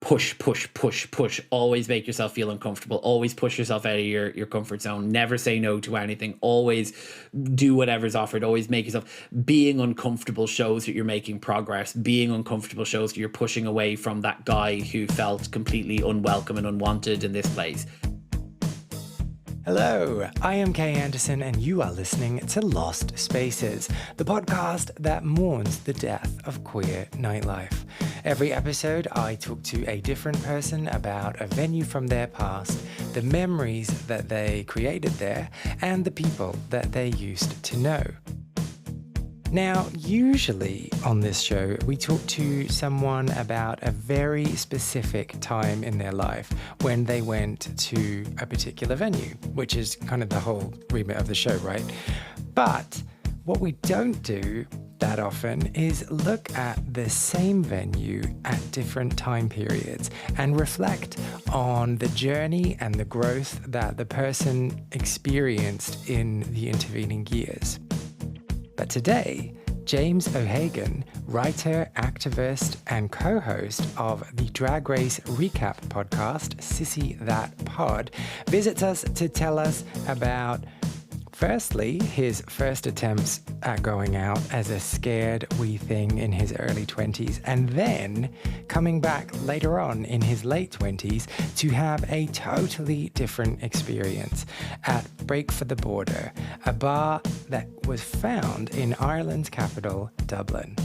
push. Always make yourself feel uncomfortable. Always push yourself out of your comfort zone. Never say no to anything. Always do whatever's offered. Always make yourself... Being uncomfortable shows that you're making progress. Being uncomfortable shows that you're pushing away from that guy who felt completely unwelcome and unwanted in this place. Hello, I am Kay Anderson and you are listening to Lost Spaces, the podcast that mourns the death of queer nightlife. Every episode, I talk to a different person about a venue from their past, the memories that they created there, and the people that they used to know. Now, usually on this show, we talk to someone about a very specific time in their life when they went to a particular venue, which is kind of the whole remit of the show, right? But what we don't do that often is look at the same venue at different time periods and reflect on the journey and the growth that the person experienced in the intervening years. But today, James O'Hagan, writer, activist, and co-host of the Drag Race Recap podcast, Sissy That Pod, visits us to tell us about, firstly, his first attempts at going out as a scared wee thing in his early 20s, and then coming back later on in his late 20s to have a totally different experience at Break for the Border, a bar that was found in Ireland's capital, Dublin.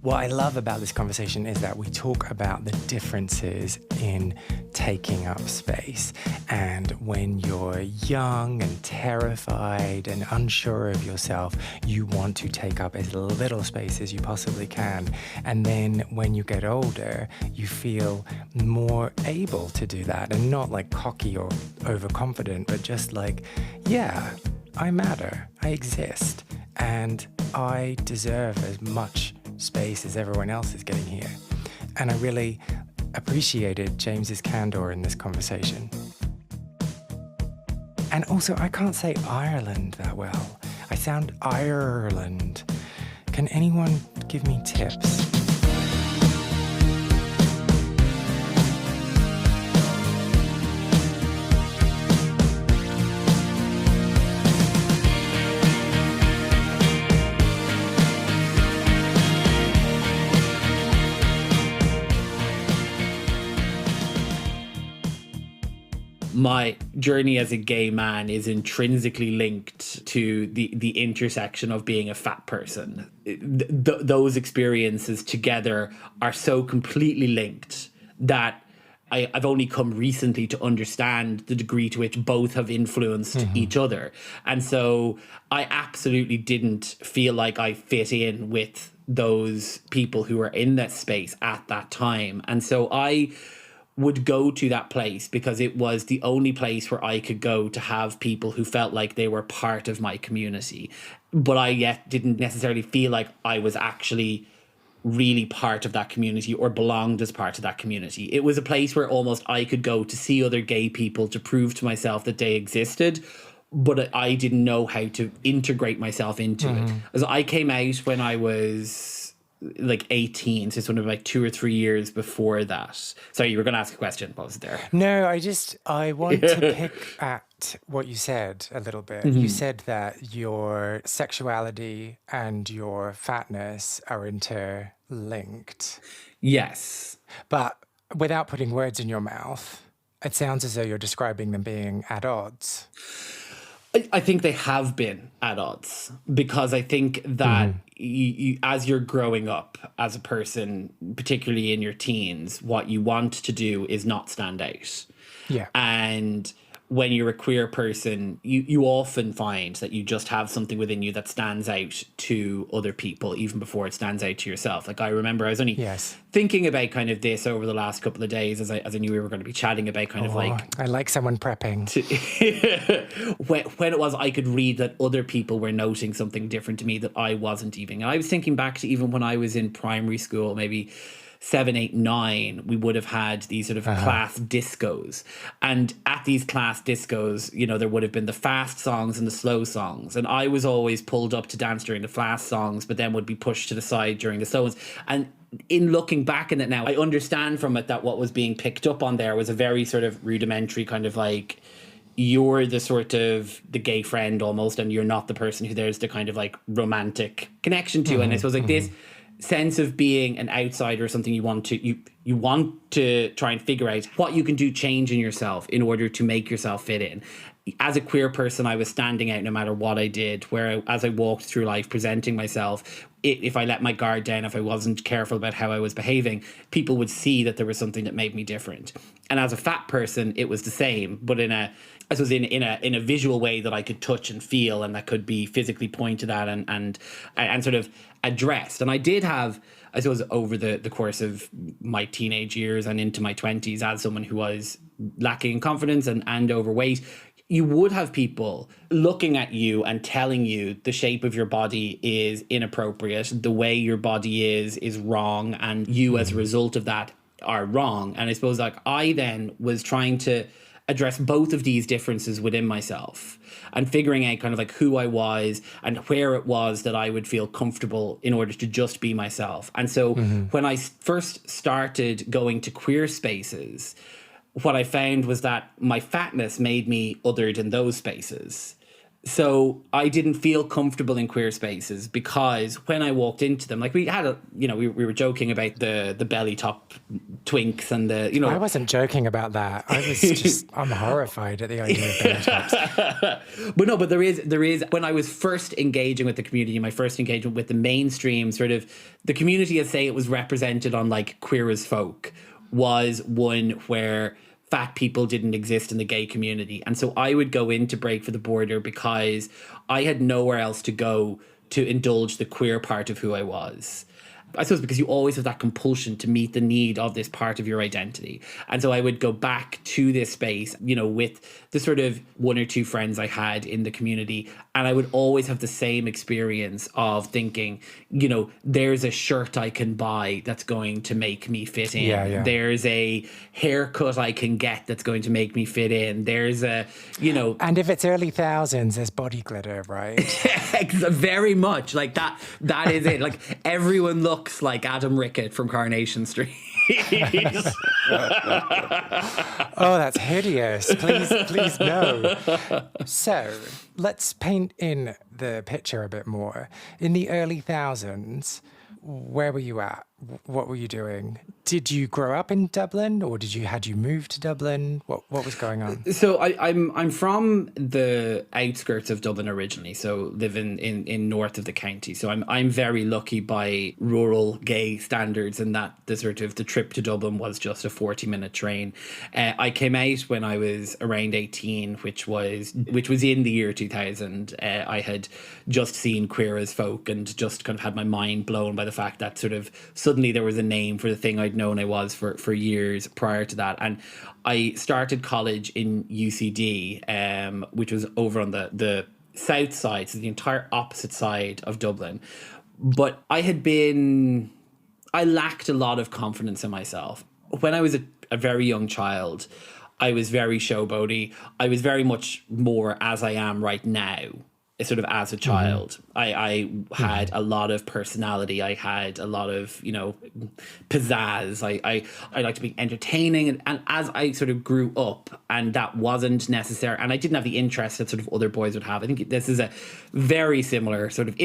What I love about this conversation is that we talk about the differences in taking up space. And when you're young and terrified and unsure of yourself, you want to take up as little space as you possibly can. And then when you get older, you feel more able to do that, and not like cocky or overconfident, but just like, yeah, I matter, I exist, and I deserve as much space as everyone else is getting here. And I really appreciated James's candor in this conversation. And also, I can't say Ireland that well. I sound Ireland. Can anyone give me tips? My journey as a gay man is intrinsically linked to the intersection of being a fat person. Those experiences together are so completely linked that I've only come recently to understand the degree to which both have influenced each other. And so I absolutely didn't feel like I fit in with those people who were in that space at that time. And so I would go to that place because it was the only place where I could go to have people who felt like they were part of my community. But I yet didn't necessarily feel like I was actually really part of that community or belonged as part of that community. It was a place where almost I could go to see other gay people to prove to myself that they existed, but I didn't know how to integrate myself into it. As I came out when I was like 18, so it's one of like 2 or 3 years before that. Sorry, you were going to ask a question. What was it there? No, I want to pick at what you said a little bit. You said that your sexuality and your fatness are interlinked. Yes. But without putting words in your mouth, it sounds as though you're describing them being at odds. I think they have been at odds because I think that you, as you're growing up as a person, particularly in your teens, what you want to do is not stand out. Yeah. And when you're a queer person, you often find that you just have something within you that stands out to other people, even before it stands out to yourself. Like I remember I was only thinking about kind of this over the last couple of days as I knew we were going to be chatting about kind of like... I like someone prepping. When it was I could read that other people were noting something different to me that I wasn't even. And I was thinking back to even when I was in primary school, maybe 7, 8, 9, we would have had these sort of class discos. And at these class discos, you know, there would have been the fast songs and the slow songs. And I was always pulled up to dance during the fast songs, but then would be pushed to the side during the slow ones. And in looking back in it now, I understand from it that what was being picked up on there was a very sort of rudimentary kind of like, you're the sort of the gay friend almost, and you're not the person who there's the kind of like romantic connection to. And I suppose like this sense of being an outsider or something, you want to try and figure out what you can do change in yourself in order to make yourself fit in. As a queer person, I was standing out no matter what I did, as I walked through life presenting myself, if I let my guard down, if I wasn't careful about how I was behaving, people would see that there was something that made me different. And as a fat person, it was the same, but in a visual way that I could touch and feel, and that could be physically pointed at and sort of addressed. And I did have, I suppose, over the course of my teenage years and into my 20s, as someone who was lacking in confidence and overweight, you would have people looking at you and telling you the shape of your body is inappropriate, the way your body is wrong, and you as a result of that are wrong. And I suppose like I then was trying to address both of these differences within myself and figuring out kind of like who I was and where it was that I would feel comfortable in order to just be myself. And so when I first started going to queer spaces, what I found was that my fatness made me othered in those spaces. So I didn't feel comfortable in queer spaces because when I walked into them, like we had we were joking about the belly top twinks and the, you know. I wasn't joking about that. I was just, I'm horrified at the idea of belly tops. But there is, when I was first engaging with the community, my first engagement with the mainstream sort of, the community, as say it was represented on like Queer as Folk, was one where fat people didn't exist in the gay community. And so I would go in to Break for the Border because I had nowhere else to go to indulge the queer part of who I was. I suppose because you always have that compulsion to meet the need of this part of your identity. And so I would go back to this space, you know, with the sort of one or two friends I had in the community. And I would always have the same experience of thinking, you know, there's a shirt I can buy that's going to make me fit in. Yeah. There's a haircut I can get that's going to make me fit in. There's a, you know. And if it's early thousands, there's body glitter, right? Very much. Like that is it. Like everyone looks like Adam Rickett from Coronation Street. Oh, that's hideous. Please no. So let's paint in the picture a bit more. In the early thousands, where were you at? What were you doing? Did you grow up in Dublin, or had you moved to Dublin? What was going on? So I'm from the outskirts of Dublin originally, so living in north of the county. So I'm very lucky by rural gay standards in that the trip to Dublin was just a 40-minute train. I came out when I was around 18, which was in the year 2000. I had just seen Queer as Folk and just kind of had my mind blown by the fact that sort of suddenly there was a name for the thing I'd known I was for years prior to that. And I started college in UCD, which was over on the south side, so the entire opposite side of Dublin. But I lacked a lot of confidence in myself. When I was a very young child, I was very showboaty. I was very much more as I am right now, sort of as a child. I had a lot of personality. I had a lot of, you know, pizzazz. I liked to be entertaining. And as I sort of grew up, and that wasn't necessary, and I didn't have the interest that sort of other boys would have. I think this is a very similar sort of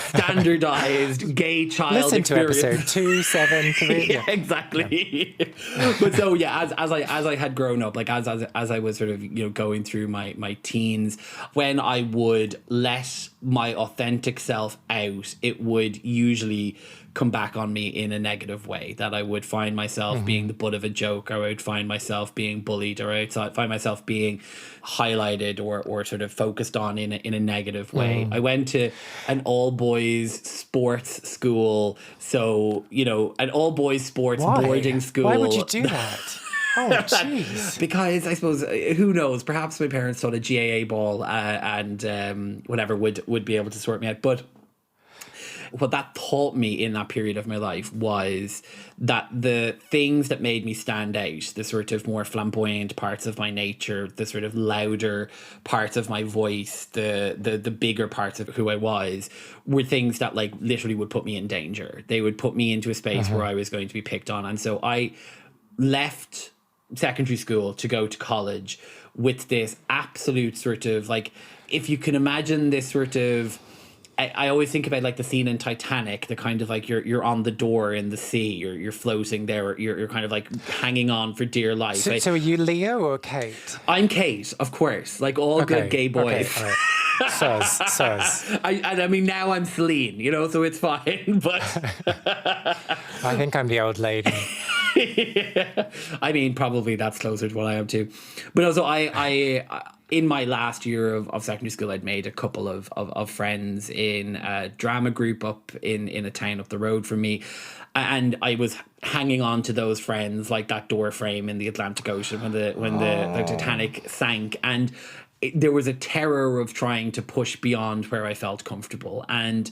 standardized gay child Listen experience. to episode 273. Yeah, exactly. Yeah. But so yeah, as I had grown up, like as I was sort of, you know, going through my teens, when I would let my authentic self out, it would usually come back on me in a negative way, that I would find myself being the butt of a joke, or I would find myself being bullied, or I'd find myself being highlighted or sort of focused on in a negative way. I went to an all-boys sports school, so, you know, an all-boys sports boarding school. Why would you do that? Oh, jeez. Because I suppose, who knows, perhaps my parents thought a GAA ball and whatever would be able to sort me out. But what that taught me in that period of my life was that the things that made me stand out, the sort of more flamboyant parts of my nature, the sort of louder parts of my voice, the bigger parts of who I was, were things that like literally would put me in danger. They would put me into a space where I was going to be picked on. And so I left secondary school to go to college with this absolute sort of like, if you can imagine this sort of, I always think about like the scene in Titanic, the kind of like you're on the door in the sea, you're floating there, you're kind of like hanging on for dear life. So are you Leo or Kate? I'm Kate, of course, like all good gay boys. Okay, right. Soz. I mean, now I'm Celine, you know, so it's fine. But I think I'm the old lady. Yeah. I mean, probably that's closer to what I am too. But also, I in my last year of secondary school, I'd made a couple of friends in a drama group up in a town up the road from me. And I was hanging on to those friends like that door frame in the Atlantic Ocean when the Titanic sank. And there was a terror of trying to push beyond where I felt comfortable. And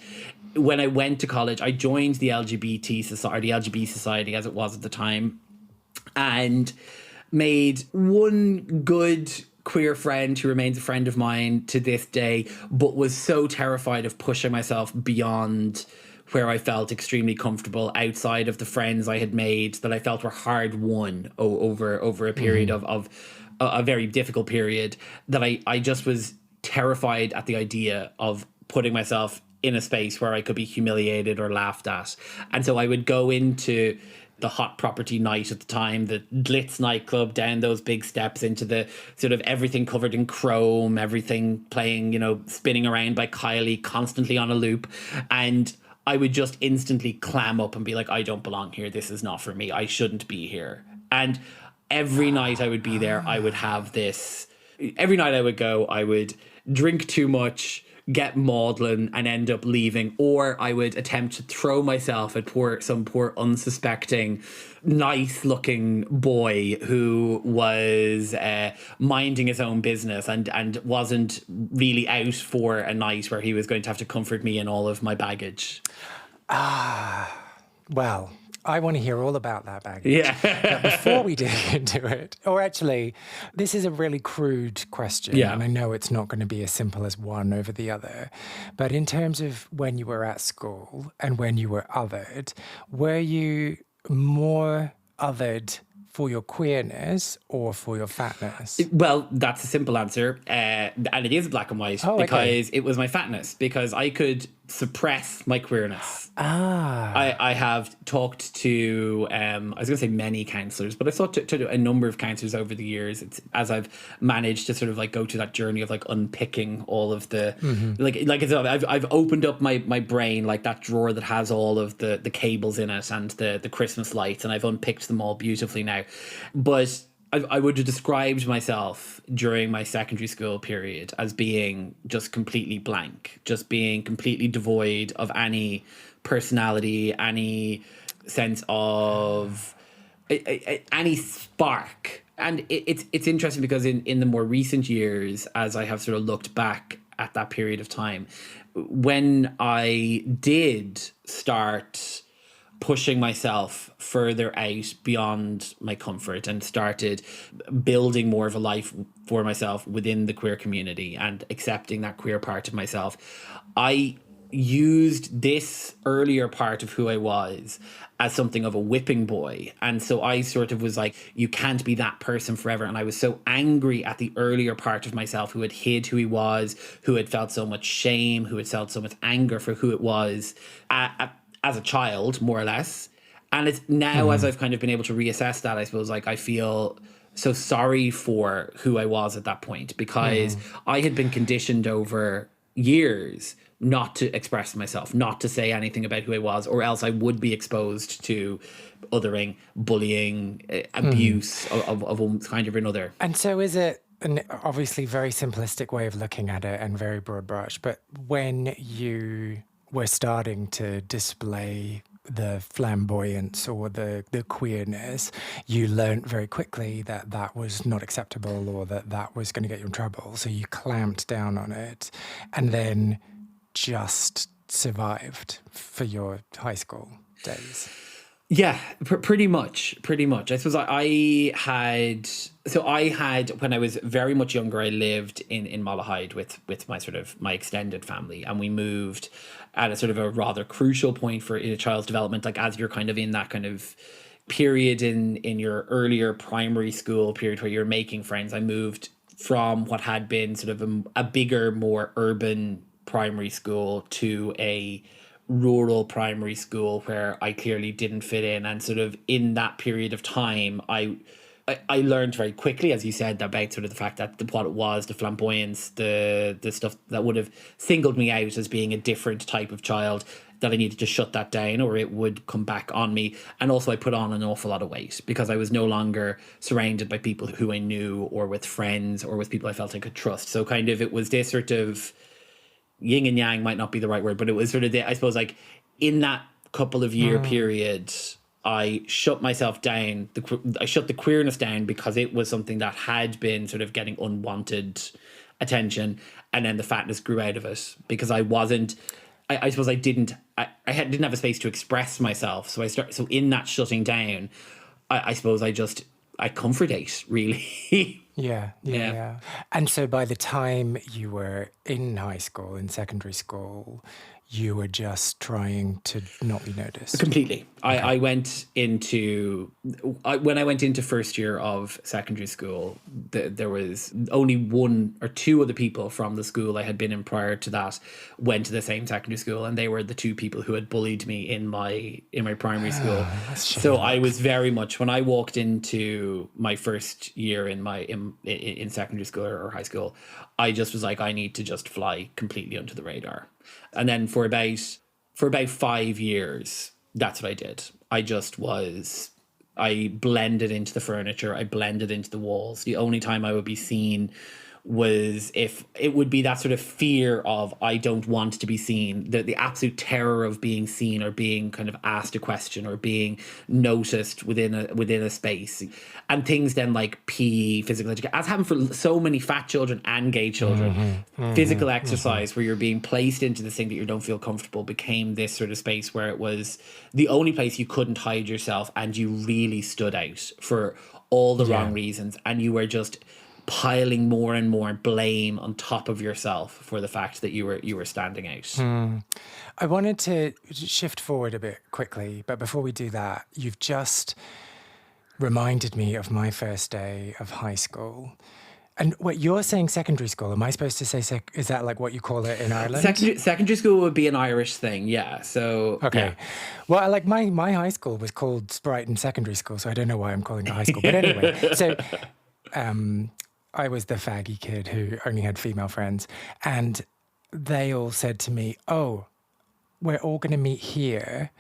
when I went to college, I joined the LGBT society as it was at the time, and made one good queer friend who remains a friend of mine to this day, but was so terrified of pushing myself beyond where I felt extremely comfortable outside of the friends I had made that I felt were hard won over a period of a very difficult period, that I just was terrified at the idea of putting myself in a space where I could be humiliated or laughed at. And so I would go into the hot property night at the time, the Glitz nightclub, down those big steps into the sort of everything covered in chrome, everything playing, you know, spinning around by Kylie, constantly on a loop. And I would just instantly clam up and be like, I don't belong here. This is not for me. I shouldn't be here. And every night I would be there, I would have this. Every night I would go, I would drink too much, get maudlin, and end up leaving, or I would attempt to throw myself at some poor unsuspecting, nice looking boy who was minding his own business and wasn't really out for a night where he was going to have to comfort me in all of my baggage. Well, I want to hear all about that baggage. Yeah. But before we dig into it, or actually, this is a really crude question, and I know it's not going to be as simple as one over the other, but in terms of when you were at school and when you were othered, were you more othered for your queerness or for your fatness? Well, that's a simple answer, and it is black and white, because it was my fatness, because I could suppress my queerness. I have talked to, I was going to say many counsellors, but I've talked to a number of counsellors over the years. It's as I've managed to sort of like go to that journey of like unpicking all of the, I've opened up my brain, like that drawer that has all of the cables in it and the Christmas lights, and I've unpicked them all beautifully now. But I would have described myself during my secondary school period as being just completely blank, just being completely devoid of any personality, any sense of any spark. And it's interesting because in the more recent years, as I have sort of looked back at that period of time, when I did start pushing myself further out beyond my comfort and started building more of a life for myself within the queer community and accepting that queer part of myself, I used this earlier part of who I was as something of a whipping boy. And so I sort of was like, you can't be that person forever. And I was so angry at the earlier part of myself who had hid who he was, who had felt so much shame, who had felt so much anger for who it was as a child, more or less. And it's now, as I've kind of been able to reassess that, I suppose, like I feel so sorry for who I was at that point, because I had been conditioned over years not to express myself, not to say anything about who I was, or else I would be exposed to othering, bullying, abuse of one kind or another. And so is it an obviously very simplistic way of looking at it and very broad brush, but when you were starting to display the flamboyance or the queerness, you learned very quickly that that was not acceptable or that that was going to get you in trouble. So you clamped down on it and then just survived for your high school days. Yeah, pretty much. I suppose I had, when I was very much younger, I lived in Malahide with my extended family, and we moved at a sort of a rather crucial point for a child's development, like as you're kind of in that kind of period in your earlier primary school period where you're making friends. I moved from what had been sort of a bigger, more urban primary school to a rural primary school where I clearly didn't fit in. And sort of in that period of time, I learned very quickly, as you said, about sort of the fact that what it was, the flamboyance, the stuff that would have singled me out as being a different type of child, that I needed to shut that down or it would come back on me. And also I put on an awful lot of weight because I was no longer surrounded by people who I knew or with friends or with people I felt I could trust. So kind of it was this sort of yin and yang, might not be the right word, but it was sort of I suppose like in that couple of year period, I shut myself down. I shut the queerness down because it was something that had been sort of getting unwanted attention, and then the fatness grew out of it because I wasn't. I suppose I didn't have a space to express myself. So so in that shutting down, I suppose I comfort-ate really. Yeah. And so by the time you were in high school, in secondary school, you were just trying to not be noticed. Completely. Okay. I went into, when I went into first year of secondary school, there was only one or two other people from the school I had been in prior to that went to the same secondary school, and they were the two people who had bullied me in my primary school. So I was very much, when I walked into my first year in secondary school or high school, I just was like, I need to just fly completely under the radar. And then for about 5 years, that's what I did. I blended into the furniture. I blended into the walls. The only time I would be seen was if it would be that sort of fear of I don't want to be seen, the absolute terror of being seen or being kind of asked a question or being noticed within a space, and things then like PE, physical education, as happened for so many fat children and gay children. Physical exercise where you're being placed into this thing that you don't feel comfortable became this sort of space where it was the only place you couldn't hide yourself, and you really stood out for all the wrong reasons, and you were just piling more and more blame on top of yourself for the fact that you were standing out. I wanted to shift forward a bit quickly, but before we do that, you've just reminded me of my first day of high school. And what you're saying secondary school, am I supposed to say, is that like what you call it in Ireland? Secondary school would be an Irish thing, yeah. So okay. Yeah. Well, like my high school was called Brighton Secondary School, so I don't know why I'm calling it high school. But anyway, so I was the faggy kid who only had female friends, and they all said to me, oh, we're all going to meet here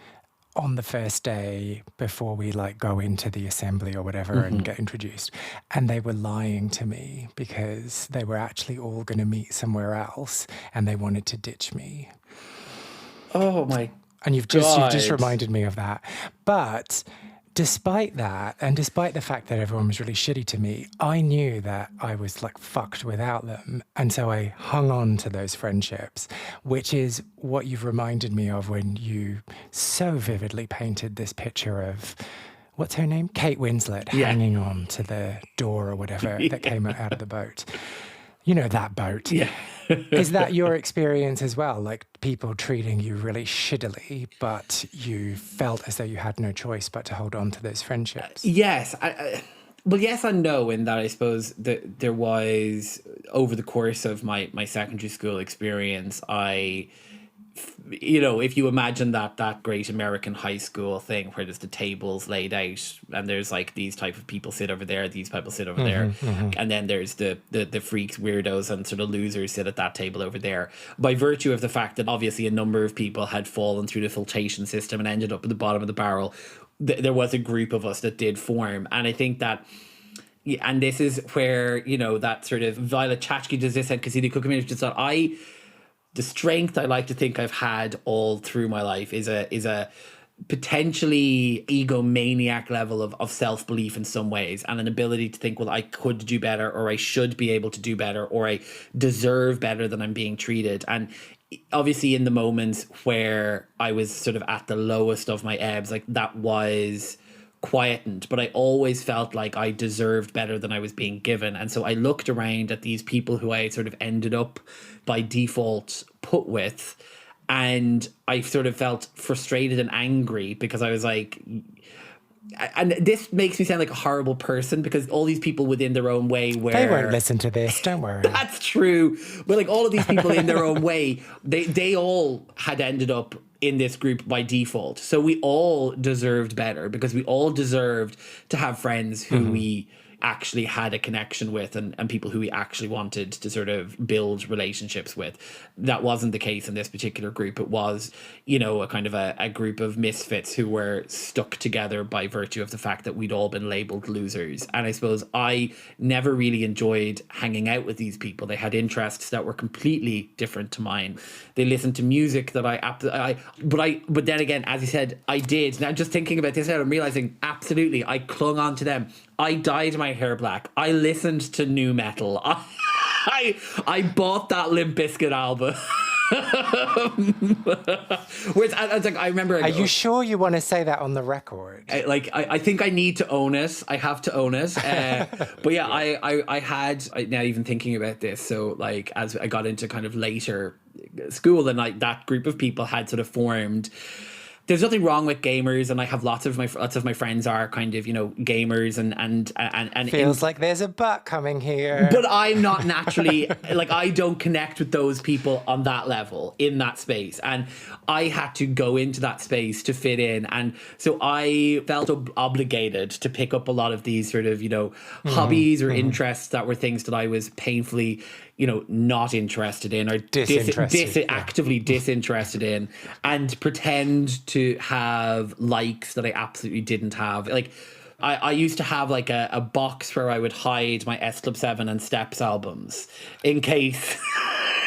on the first day before we like go into the assembly or whatever and get introduced. And they were lying to me because they were actually all going to meet somewhere else and they wanted to ditch me. Oh my And you've just reminded me of that. But despite that, and despite the fact that everyone was really shitty to me, I knew that I was like fucked without them. And so I hung on to those friendships, which is what you've reminded me of when you so vividly painted this picture of, what's her name? Kate Winslet, hanging on to the door or whatever that came out of the boat. You know, that boat. Yeah. Is that your experience as well? Like people treating you really shittily, but you felt as though you had no choice but to hold on to those friendships? Yes. Well, yes and no, in that I suppose that there was, over the course of my secondary school experience, if you imagine that great American high school thing where there's the tables laid out and there's like these type of people sit over there, these people sit over there, and then there's the freaks, weirdos, and sort of losers sit at that table over there. By virtue of the fact that obviously a number of people had fallen through the filtration system and ended up at the bottom of the barrel, there was a group of us that did form. And I think that, and this is where, that sort of Violet Chachki does this and Cassidy Cook community just thought, the strength I like to think I've had all through my life is a potentially egomaniac level of self-belief in some ways, and an ability to think, well, I could do better, or I should be able to do better, or I deserve better than I'm being treated. And obviously in the moments where I was sort of at the lowest of my ebbs, like that was quietened, but I always felt like I deserved better than I was being given. And so I looked around at these people who I sort of ended up by default put with, and I sort of felt frustrated and angry because I was like, and this makes me sound like a horrible person because all these people within their own way were... They won't listen to this, don't worry. That's true. But like all of these people in their own way, they all had ended up in this group by default. So we all deserved better because we all deserved to have friends who we actually had a connection with and people who we actually wanted to sort of build relationships with. That wasn't the case in this particular group. It was, you know, a kind of a group of misfits who were stuck together by virtue of the fact that we'd all been labeled losers. And I suppose I never really enjoyed hanging out with these people. They had interests that were completely different to mine. They listened to music that but then again, as you said, I did. Now just thinking about this now, I'm realizing absolutely I clung on to them. I dyed my hair black. I listened to nu metal. I bought that Limp Bizkit album. Whereas I was like, I remember. Are you sure you want to say that on the record? I think I need to own it. I have to own it. But yeah, I had now even thinking about this. So like as I got into kind of later school, and like that group of people had sort of formed. There's nothing wrong with gamers, and I have lots of my friends are kind of, you know, gamers and feels like there's a butt coming here. But I'm not naturally like I don't connect with those people on that level in that space, and I had to go into that space to fit in, and so I felt obligated to pick up a lot of these sort of, you know, hobbies or interests that were things that I was painfully, you know, not interested in or actively disinterested in, and pretend to have likes that I absolutely didn't have. Like I used to have like a box where I would hide my S Club 7 and Steps albums in case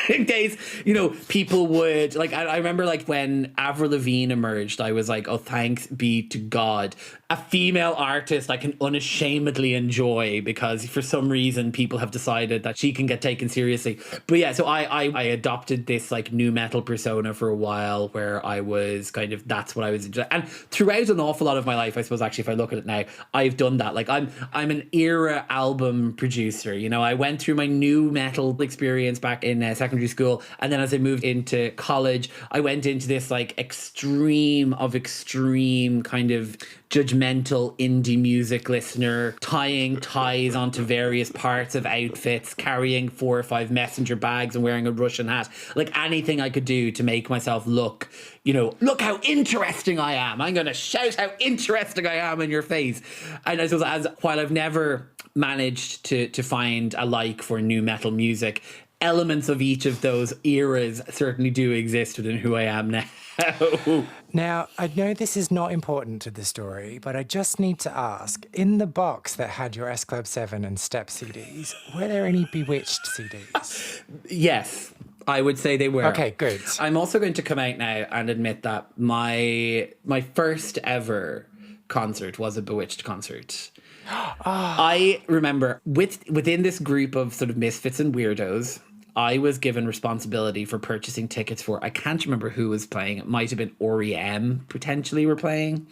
in case, you know, people would like, I remember like when Avril Lavigne emerged, I was like, oh, thanks be to God, a female artist I can unashamedly enjoy, because for some reason people have decided that she can get taken seriously. But yeah, so I adopted this like nu metal persona for a while, where I was kind of, that's what I was into. And throughout an awful lot of my life, I suppose, actually, if I look at it now, I've done that. Like I'm an era album producer. You know, I went through my nu metal experience back in secondary school, and then as I moved into college, I went into this like extreme kind of judgmental indie music listener, tying ties onto various parts of outfits, carrying 4 or 5 messenger bags and wearing a Russian hat. Like anything I could do to make myself look, you know, look how interesting I am. I'm going to shout how interesting I am in your face. And I suppose while I've never managed to find a like for nu metal music, elements of each of those eras certainly do exist within who I am now. Now, I know this is not important to the story, but I just need to ask, in the box that had your S Club 7 and Step CDs, were there any Bewitched CDs? Yes, I would say they were. Okay, good. I'm also going to come out now and admit that my first ever concert was a Bewitched concert. I remember within this group of sort of misfits and weirdos, I was given responsibility for purchasing tickets for, I can't remember who was playing. It might have been REM potentially were playing.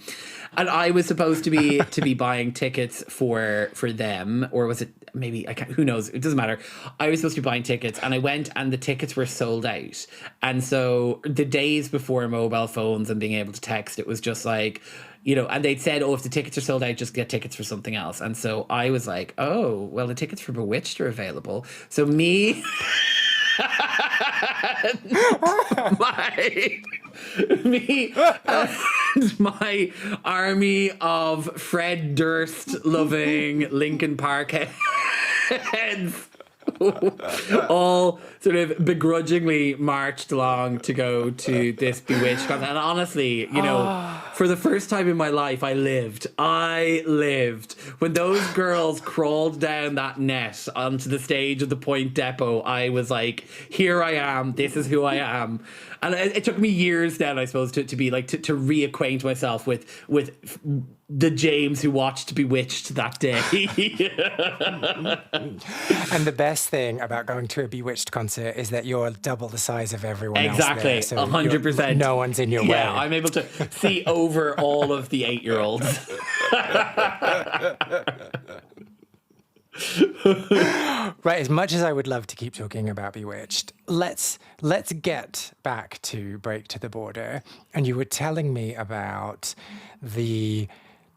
And I was supposed to be buying tickets for them, or was it maybe, who knows? It doesn't matter. I was supposed to be buying tickets, and I went and the tickets were sold out. And so the days before mobile phones and being able to text, it was just like, you know, and they'd said, oh, if the tickets are sold out, just get tickets for something else. And so I was like, oh, well, the tickets for Bewitched are available. So me and my army of Fred Durst loving Linkin Park heads all sort of begrudgingly marched along to go to this Bewitched concert. And honestly, you know, For the first time in my life, I lived. When those girls crawled down that net onto the stage of the Point Depot, I was like, here I am. This is who I am. And it took me years then, I suppose, to be like, to reacquaint myself with the James who watched Bewitched that day. And the best thing about going to a Bewitched concert is that you're double the size of everyone exactly, else there. 100%. No one's in your way. Yeah, I'm able to see over all of the 8-year-olds. Right, as much as I would love to keep talking about Bewitched, let's get back to Break to the Border. And you were telling me about the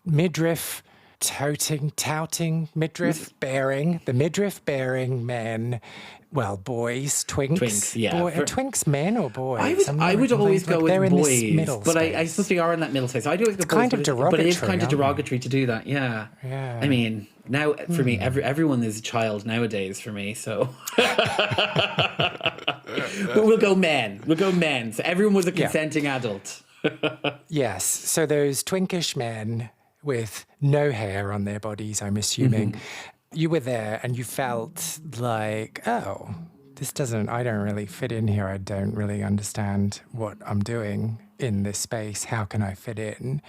midriff touting, midriff bearing men, well, boys, twinks. Twinks, yeah. Are twinks men or boys? I would always go with boys, but I suppose they are in that middle space. So I do always go boys, kind of derogatory, but it is kind of derogatory to do that. Yeah. Yeah. I mean, now for me, everyone is a child nowadays for me. So, but we'll go men. So everyone was a consenting adult. Yes. So those twinkish men with no hair on their bodies, I'm assuming. You were there and you felt like, oh, I don't really fit in here. I don't really understand what I'm doing in this space. How can I fit in?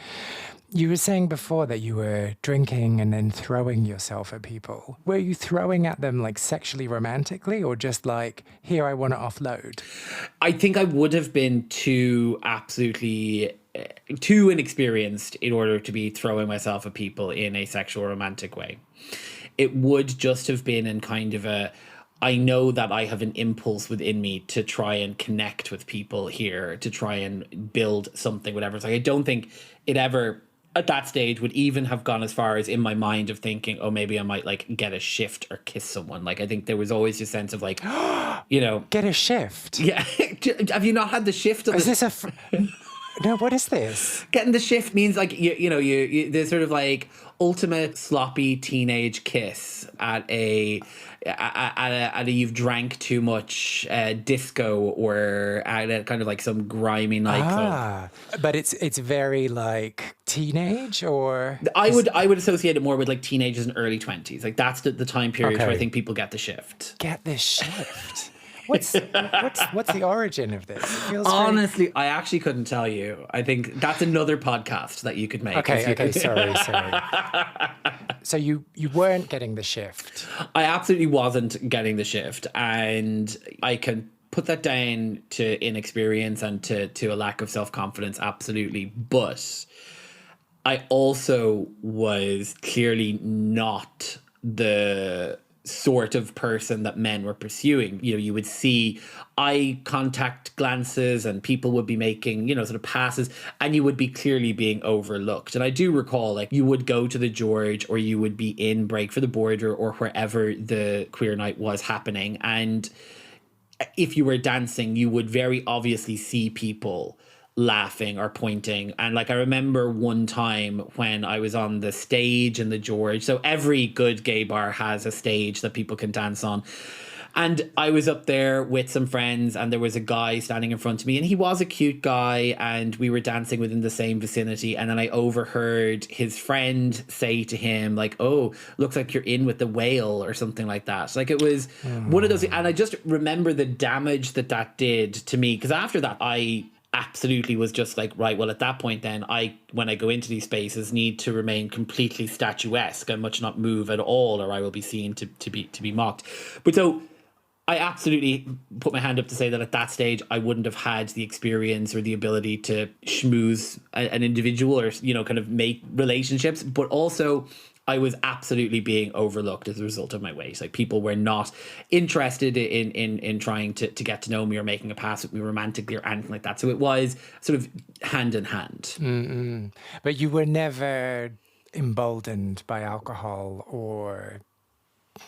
You were saying before that you were drinking and then throwing yourself at people. Were you throwing at them like sexually romantically or just like, here, I want to offload? I think I would have been too inexperienced in order to be throwing myself at people in a sexual romantic way. It would just have been in kind of I know that I have an impulse within me to try and connect with people here, to try and build something, whatever. It's like, I don't think it ever at that stage would even have gone as far as in my mind of thinking, oh, maybe I might like get a shift or kiss someone. Like, I think there was always a sense of like, Get a shift? Yeah. Have you not had the shift of Is this No, what is this? Getting the shift means like, you there's sort of like ultimate sloppy teenage kiss at a you've drank too much disco or at a kind of like some grimy nightclub. But it's very like teenage or I would associate it more with like teenagers and early 20s. Like that's the time period where I think people get the shift. Get this shift. What's the origin of this? It feels honestly, I actually couldn't tell you. I think that's another podcast that you could make. Okay, sorry. So you weren't getting the shift. I absolutely wasn't getting the shift, and I can put that down to inexperience and to a lack of self-confidence, absolutely. But I also was clearly not the sort of person that men were pursuing. You would see eye contact glances and people would be making, sort of passes, and you would be clearly being overlooked. And I do recall, like, you would go to the George or you would be in Break for the Border or wherever the queer night was happening. And if you were dancing, you would very obviously see people laughing or pointing. And like, I remember one time when I was on the stage in the George, so every good gay bar has a stage that people can dance on, and I was up there with some friends and there was a guy standing in front of me and he was a cute guy and we were dancing within the same vicinity, and then I overheard his friend say to him like, oh, looks like you're in with the whale or something like that. Like, it was one of those, and I just remember the damage that did to me, because after that I absolutely was just like, right, well, at that point then when I go into these spaces, need to remain completely statuesque and much not move at all, or I will be seen to be mocked. But so I absolutely put my hand up to say that at that stage I wouldn't have had the experience or the ability to schmooze an individual or kind of make relationships, but also I was absolutely being overlooked as a result of my weight. Like, people were not interested in trying to get to know me or making a pass with me romantically or anything like that. So it was sort of hand in hand. Mm-mm. But you were never emboldened by alcohol or,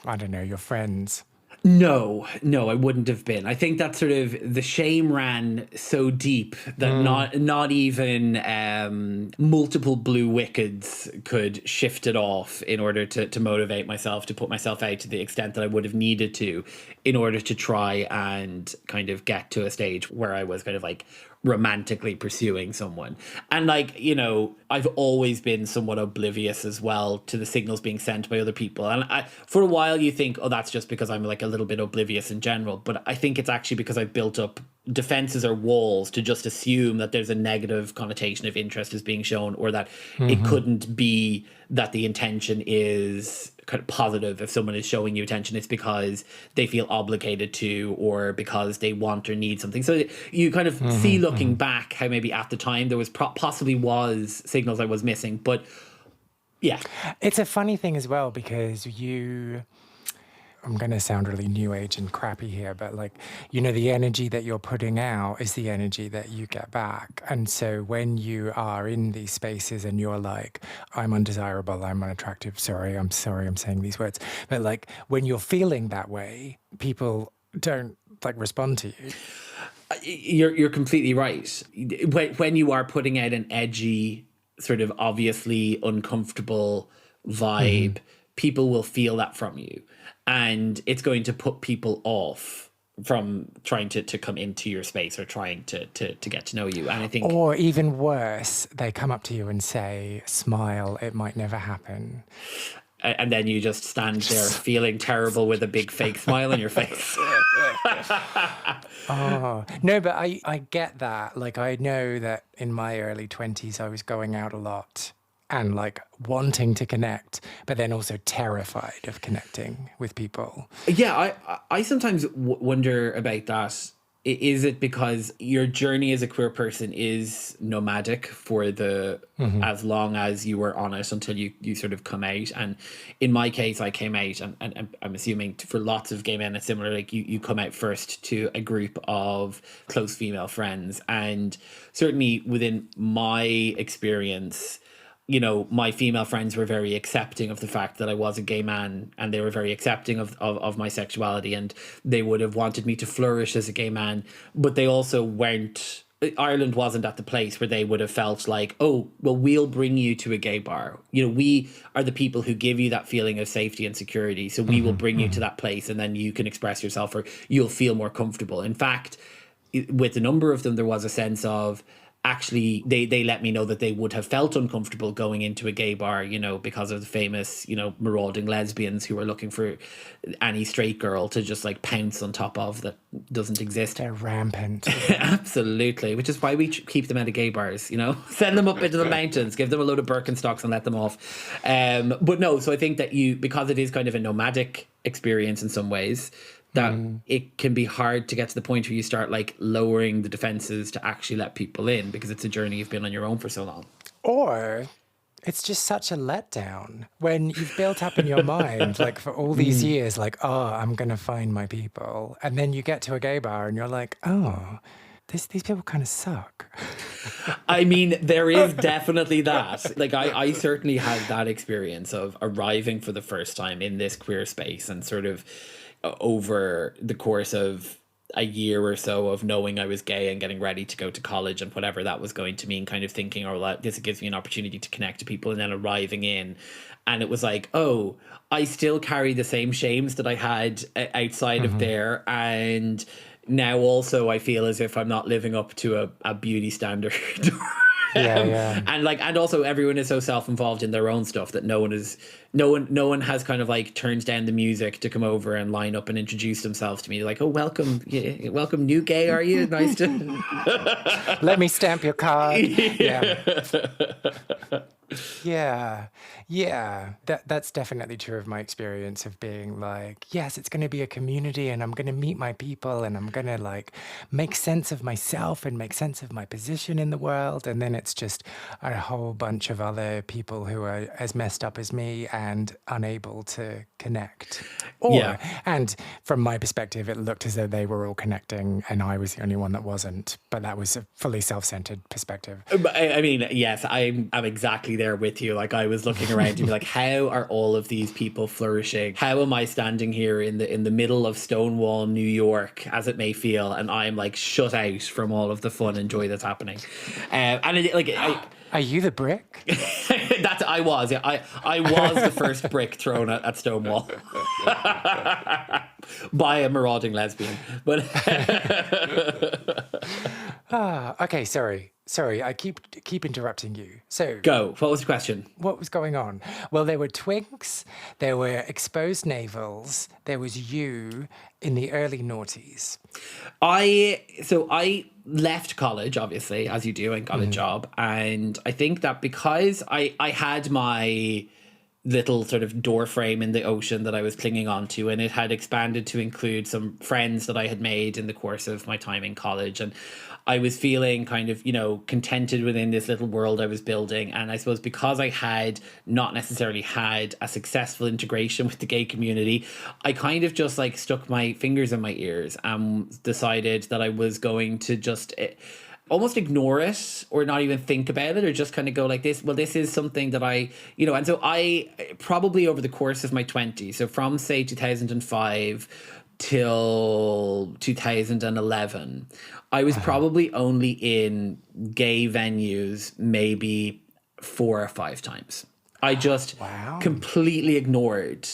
I don't know, your friends? No, I wouldn't have been. I think that sort of the shame ran so deep that not even multiple blue wickets could shift it off in order to motivate myself, to put myself out to the extent that I would have needed to in order to try and kind of get to a stage where I was kind of like romantically pursuing someone. And like, you know, I've always been somewhat oblivious as well to the signals being sent by other people. And for a while you think, oh, that's just because I'm like a little bit oblivious in general. But I think it's actually because I've built up defenses or walls to just assume that there's a negative connotation of interest is being shown, or that it couldn't be that the intention is kind of positive. If someone is showing you attention, it's because they feel obligated to, or because they want or need something. So you kind of see, looking back, how maybe at the time there was possibly was signals I was missing. But yeah, it's a funny thing as well, because I'm going to sound really new age and crappy here, but like, you know, the energy that you're putting out is the energy that you get back. And so when you are in these spaces and you're like, I'm undesirable, I'm unattractive, I'm saying these words, but like when you're feeling that way, people don't like respond to you. You're completely right. When you are putting out an edgy, sort of obviously uncomfortable vibe, people will feel that from you. And it's going to put people off from trying to come into your space or trying to get to know you. And I think... Or even worse, they come up to you and say, smile, it might never happen. And then you just stand there feeling terrible with a big fake smile on your face. Oh, no, but I get that. Like, I know that in my early 20s, I was going out a lot and like wanting to connect, but then also terrified of connecting with people. Yeah, I sometimes wonder about that. Is it because your journey as a queer person is nomadic for the as long as you were on it until you sort of come out? And in my case, I came out, and I'm assuming for lots of gay men it's similar. Like you come out first to a group of close female friends, and certainly within my experience, you know, my female friends were very accepting of the fact that I was a gay man, and they were very accepting of my sexuality, and they would have wanted me to flourish as a gay man, but they also weren't... Ireland wasn't at the place where they would have felt like, oh, well, we'll bring you to a gay bar. You know, we are the people who give you that feeling of safety and security, so we will bring you to that place, and then you can express yourself, or you'll feel more comfortable. In fact, with a number of them, there was a sense of... Actually, they let me know that they would have felt uncomfortable going into a gay bar, you know, because of the famous, you know, marauding lesbians who are looking for any straight girl to just like pounce on top of that doesn't exist. They're rampant. Absolutely, which is why we keep them out of gay bars, you know, send them up into the mountains, give them a load of Birkenstocks and let them off. But no, so I think that because it is kind of a nomadic experience in some ways, that it can be hard to get to the point where you start like lowering the defenses to actually let people in, because it's a journey you've been on your own for so long. Or it's just such a letdown when you've built up in your mind, like for all these years, like, oh, I'm going to find my people. And then you get to a gay bar and you're like, oh, these people kind of suck. I mean, there is definitely that. Like, I certainly had that experience of arriving for the first time in this queer space, and sort of over the course of a year or so of knowing I was gay and getting ready to go to college and whatever that was going to mean, kind of thinking, oh, this gives me an opportunity to connect to people, and then arriving in, and it was like, oh, I still carry the same shames that I had outside of there, and now also I feel as if I'm not living up to a beauty standard. And also everyone is so self-involved in their own stuff that no one has kind of like turned down the music to come over and line up and introduce themselves to me. They're like, oh, welcome new gay, are you? Nice to let me stamp your card. Yeah, that's definitely true of my experience of being like, yes, it's going to be a community, and I'm going to meet my people, and I'm going to like make sense of myself and make sense of my position in the world, and then it's just a whole bunch of other people who are as messed up as me and unable to connect. And from my perspective, it looked as though they were all connecting and I was the only one that wasn't, but that was a fully self-centered perspective. I mean, yes, I'm exactly there with you. Like, I was looking around to be like, how are all of these people flourishing? How am I standing here in the middle of Stonewall, New York, as it may feel, and I'm like shut out from all of the fun and joy that's happening? Are you the brick? I was the first brick thrown at Stonewall by a marauding lesbian. But Okay, sorry, I keep interrupting you. So, Go. What was the question? what was going on? Well, there were twinks, there were exposed navels, there was you in the early noughties. I left college, obviously, as you do, and got a job. And I think that because I had my little sort of door frame in the ocean that I was clinging onto, and it had expanded to include some friends that I had made in the course of my time in college. And I was feeling kind of, contented within this little world I was building. And I suppose because I had not necessarily had a successful integration with the gay community, I kind of just like stuck my fingers in my ears and decided that I was going to just almost ignore it or not even think about it, or just kind of go like this. Well, this is something that and so I probably over the course of my 20s, so from say 2005 till 2011, I was probably only in gay venues maybe 4 or 5 times. I just completely ignored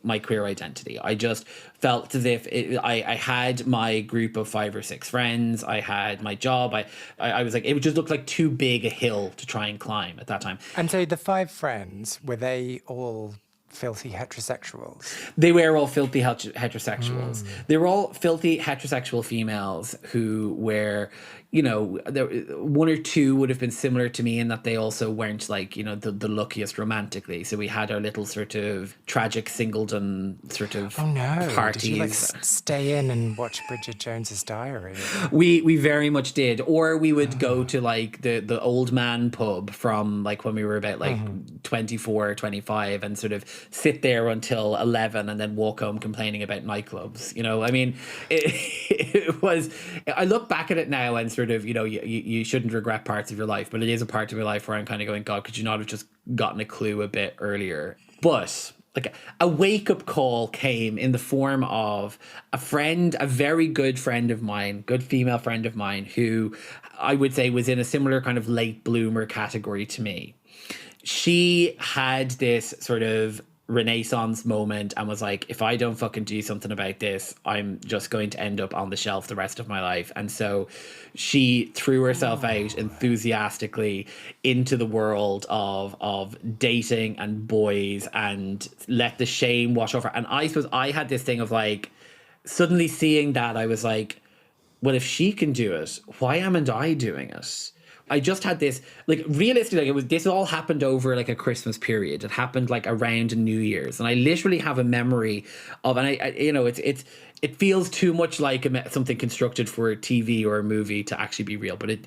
my queer identity. I just felt as if I had my group of 5 or 6 friends. I had my job. I was like, it just looked like too big a hill to try and climb at that time. And so the 5 friends, were they all filthy heterosexuals? They were all filthy heterosexuals. They were all filthy heterosexual females who were, there, 1 or 2 would have been similar to me in that they also weren't like, the luckiest romantically. So we had our little sort of tragic singleton sort of parties. Did you like stay in and watch Bridget Jones's Diary? We very much did. Or we would go to like the old man pub from like when we were about like 24, 25 and sort of sit there until 11 and then walk home complaining about nightclubs. I mean, it was, I look back at it now and sort of, you shouldn't regret parts of your life, but it is a part of your life where I'm kind of going, God, could you not have just gotten a clue a bit earlier? But like a wake-up call came in the form of a friend, a very good friend of mine, good female friend of mine, who I would say was in a similar kind of late bloomer category to me. She had this sort of renaissance moment and was like, if I don't fucking do something about this, I'm just going to end up on the shelf the rest of my life. And so she threw herself out enthusiastically into the world of dating and boys and let the shame wash over. And I suppose I had this thing of like, suddenly seeing that, I was like, well, if she can do it, why amn't I doing it? I just had this, like, realistically, like, this all happened over like a Christmas period. It happened like around New Year's, and I literally have a memory of, and it feels too much like something constructed for a TV or a movie to actually be real, but it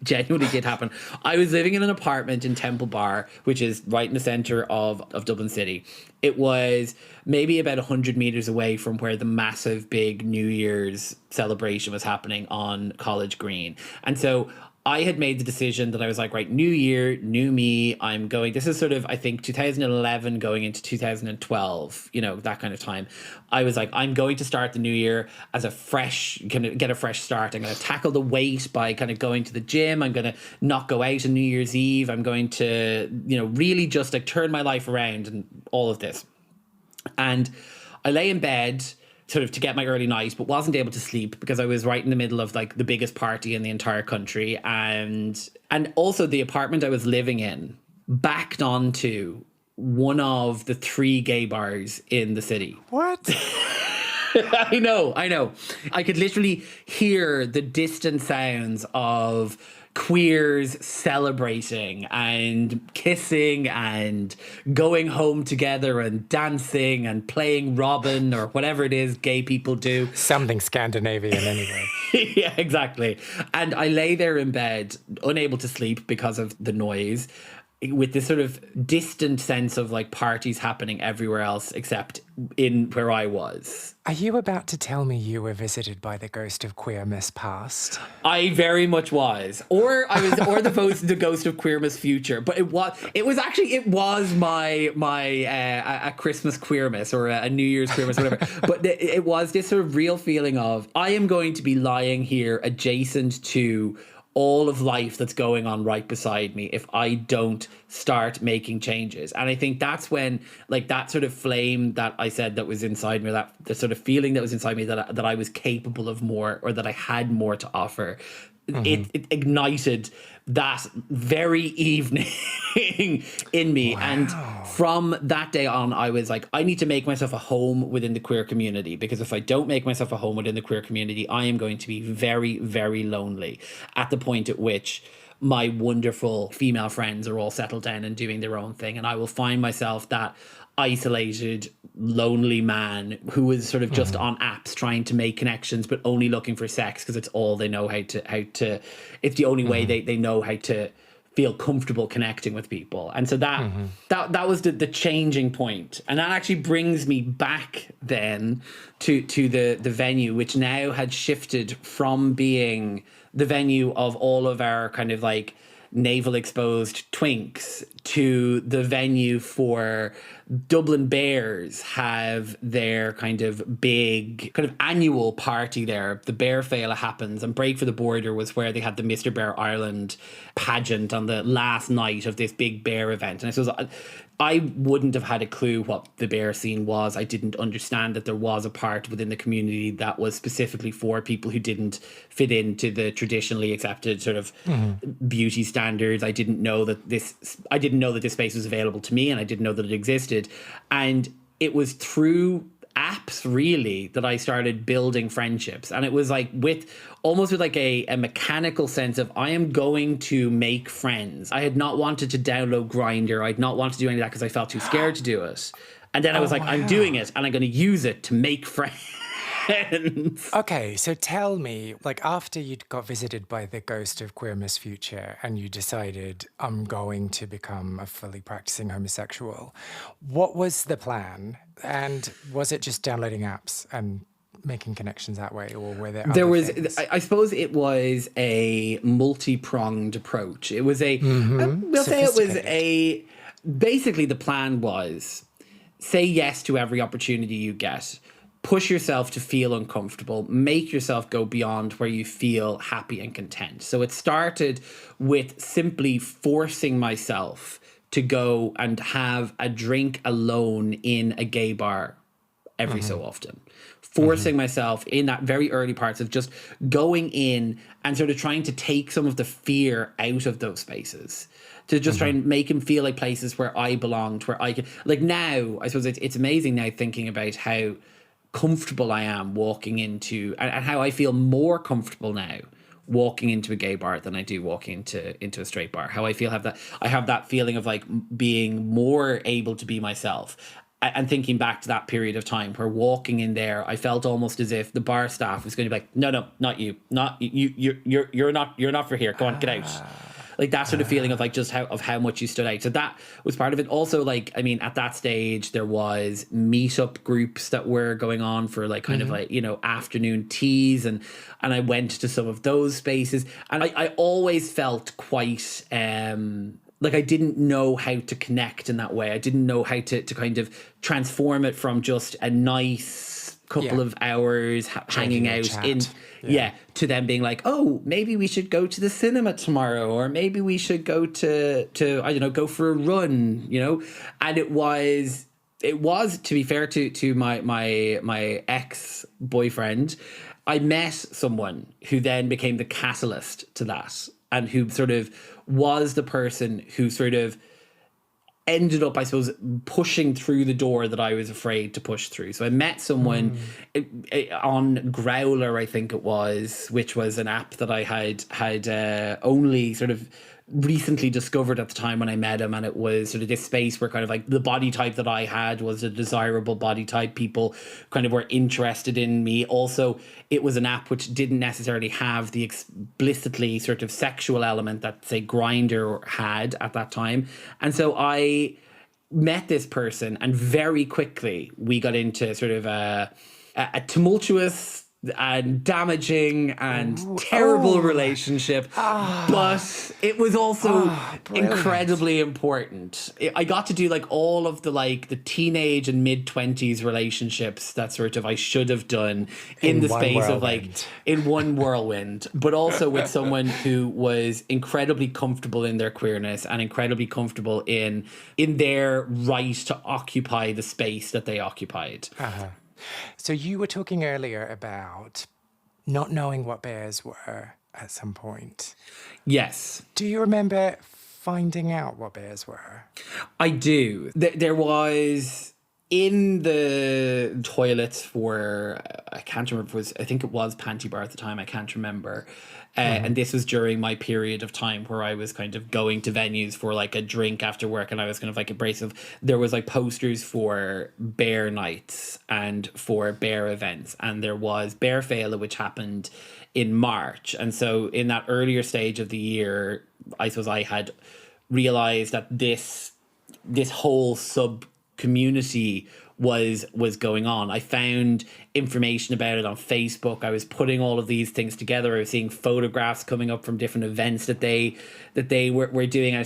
genuinely did happen. I was living in an apartment in Temple Bar, which is right in the centre of Dublin City. It was maybe about 100 meters away from where the massive big New Year's celebration was happening on College Green. And so I had made the decision that I was like, right, new year, new me. This is sort of, I think, 2011 going into 2012, that kind of time. I was like, I'm going to start the new year as get a fresh start. I'm going to tackle the weight by kind of going to the gym. I'm going to not go out on New Year's Eve. I'm going to, really just like turn my life around and all of this. And I lay in bed sort of to get my early night, but wasn't able to sleep because I was right in the middle of like the biggest party in the entire country. And also the apartment I was living in backed onto one of the 3 gay bars in the city. What? I know. I could literally hear the distant sounds of queers celebrating and kissing and going home together and dancing and playing Robin or whatever it is gay people do. Something Scandinavian anyway. Yeah, exactly. And I lay there in bed, unable to sleep because of the noise, with this sort of distant sense of like parties happening everywhere else except in where I was. Are you about to tell me you were visited by the ghost of Queermas past? I very much was, or the ghost of Queermas future. But it was my a Christmas Queermas or a New Year's Queermas, whatever. But it was this sort of real feeling of I am going to be lying here adjacent to all of life that's going on right beside me if I don't start making changes. And I think that's when, like, that sort of flame that I said that was inside me, that the sort of feeling that was inside me that I was capable of more, or that I had more to offer, it ignited that very evening in me. Wow. And from that day on, I was like, I need to make myself a home within the queer community, because if I don't make myself a home within the queer community, I am going to be very, very lonely at the point at which my wonderful female friends are all settled down and doing their own thing. And I will find myself that isolated, lonely man who is sort of just on apps trying to make connections, but only looking for sex because it's all they know how to it's the only way they know how to feel comfortable connecting with people. And so that was the changing point. And that actually brings me back then to the venue, which now had shifted from being the venue of all of our kind of like navel exposed twinks to the venue for Dublin Bears have their kind of big kind of annual party there. The Bear Fela happens, and Break for the Border was where they had the Mr. Bear Ireland pageant on the last night of this big bear event. And I suppose I wouldn't have had a clue what the bear scene was. I didn't understand that there was a part within the community that was specifically for people who didn't fit into the traditionally accepted sort of beauty standards. I didn't know that this space was available to me, and I didn't know that it existed. And it was through apps really that I started building friendships. And it was like almost with like a mechanical sense of, I am going to make friends. I had not wanted to download Grindr. I'd not wanted to do any of that because I felt too scared to do it. And then I was like, I'm doing it, and I'm going to use it to make friends. Okay, so tell me, like after you got visited by the ghost of Queer Miss Future and you decided, I'm going to become a fully practicing homosexual, what was the plan? And was it just downloading apps and making connections that way, or were there other things? I suppose it was a multi-pronged approach. It was basically the plan was, say yes to every opportunity you get. Push yourself to feel uncomfortable. Make yourself go beyond where you feel happy and content. So it started with simply forcing myself to go and have a drink alone in a gay bar every so often. Forcing myself in that very early parts of just going in and sort of trying to take some of the fear out of those spaces, to just try and make him feel like places where I belonged, where I could, like now, I suppose it's amazing now thinking about how comfortable I am walking into, and how I feel more comfortable now walking into a gay bar than I do walking into a straight bar. How I have that feeling of like being more able to be myself. And thinking back to that period of time where walking in there, I felt almost as if the bar staff was going to be like, no, not you, you're not for here. Go on, get out. Like that sort of feeling of like just how much you stood out. So that was part of it. Also, like, I mean, at that stage there was meetup groups that were going on for like kind of like, you know, afternoon teas, and I went to some of those spaces, and I always felt quite like I didn't know how to connect in that way. I didn't know how to kind of transform it from just a nice couple of hours hanging out to them being like, oh, maybe we should go to the cinema tomorrow, or maybe we should go to I don't know, go for a run, you know. And it was to be fair to my ex-boyfriend, I met someone who then became the catalyst to that, and who sort of was the person who sort of ended up, I suppose, pushing through the door that I was afraid to push through. So I met someone on Growler, I think it was, which was an app that I had only sort of recently discovered at the time when I met him. And it was sort of this space where kind of like the body type that I had was a desirable body type. People kind of were interested in me. Also, it was an app which didn't necessarily have the explicitly sort of sexual element that, say, Grindr had at that time. And so I met this person, and very quickly we got into sort of a tumultuous and damaging and terrible relationship, but it was also incredibly important. I got to do like all of the like the teenage and mid-20s relationships that sort of I should have done in the space of like in one whirlwind, but also with someone who was incredibly comfortable in their queerness and incredibly comfortable in their right to occupy the space that they occupied. So you were talking earlier about not knowing what bears were at some point. Yes. Do you remember finding out what bears were? I do. There was in the toilets for, I can't remember if it was, I think it was Panty Bar at the time, I can't remember. And this was during my period of time where I was kind of going to venues for like a drink after work, and I was kind of like abrasive. There was like posters for bear nights and for bear events, and there was Bear Féile, which happened in March. And so in that earlier stage of the year, I suppose I had realized that this whole sub community was going on. I found information about it on Facebook. I was putting all of these things together. I was seeing photographs coming up from different events that they were doing. And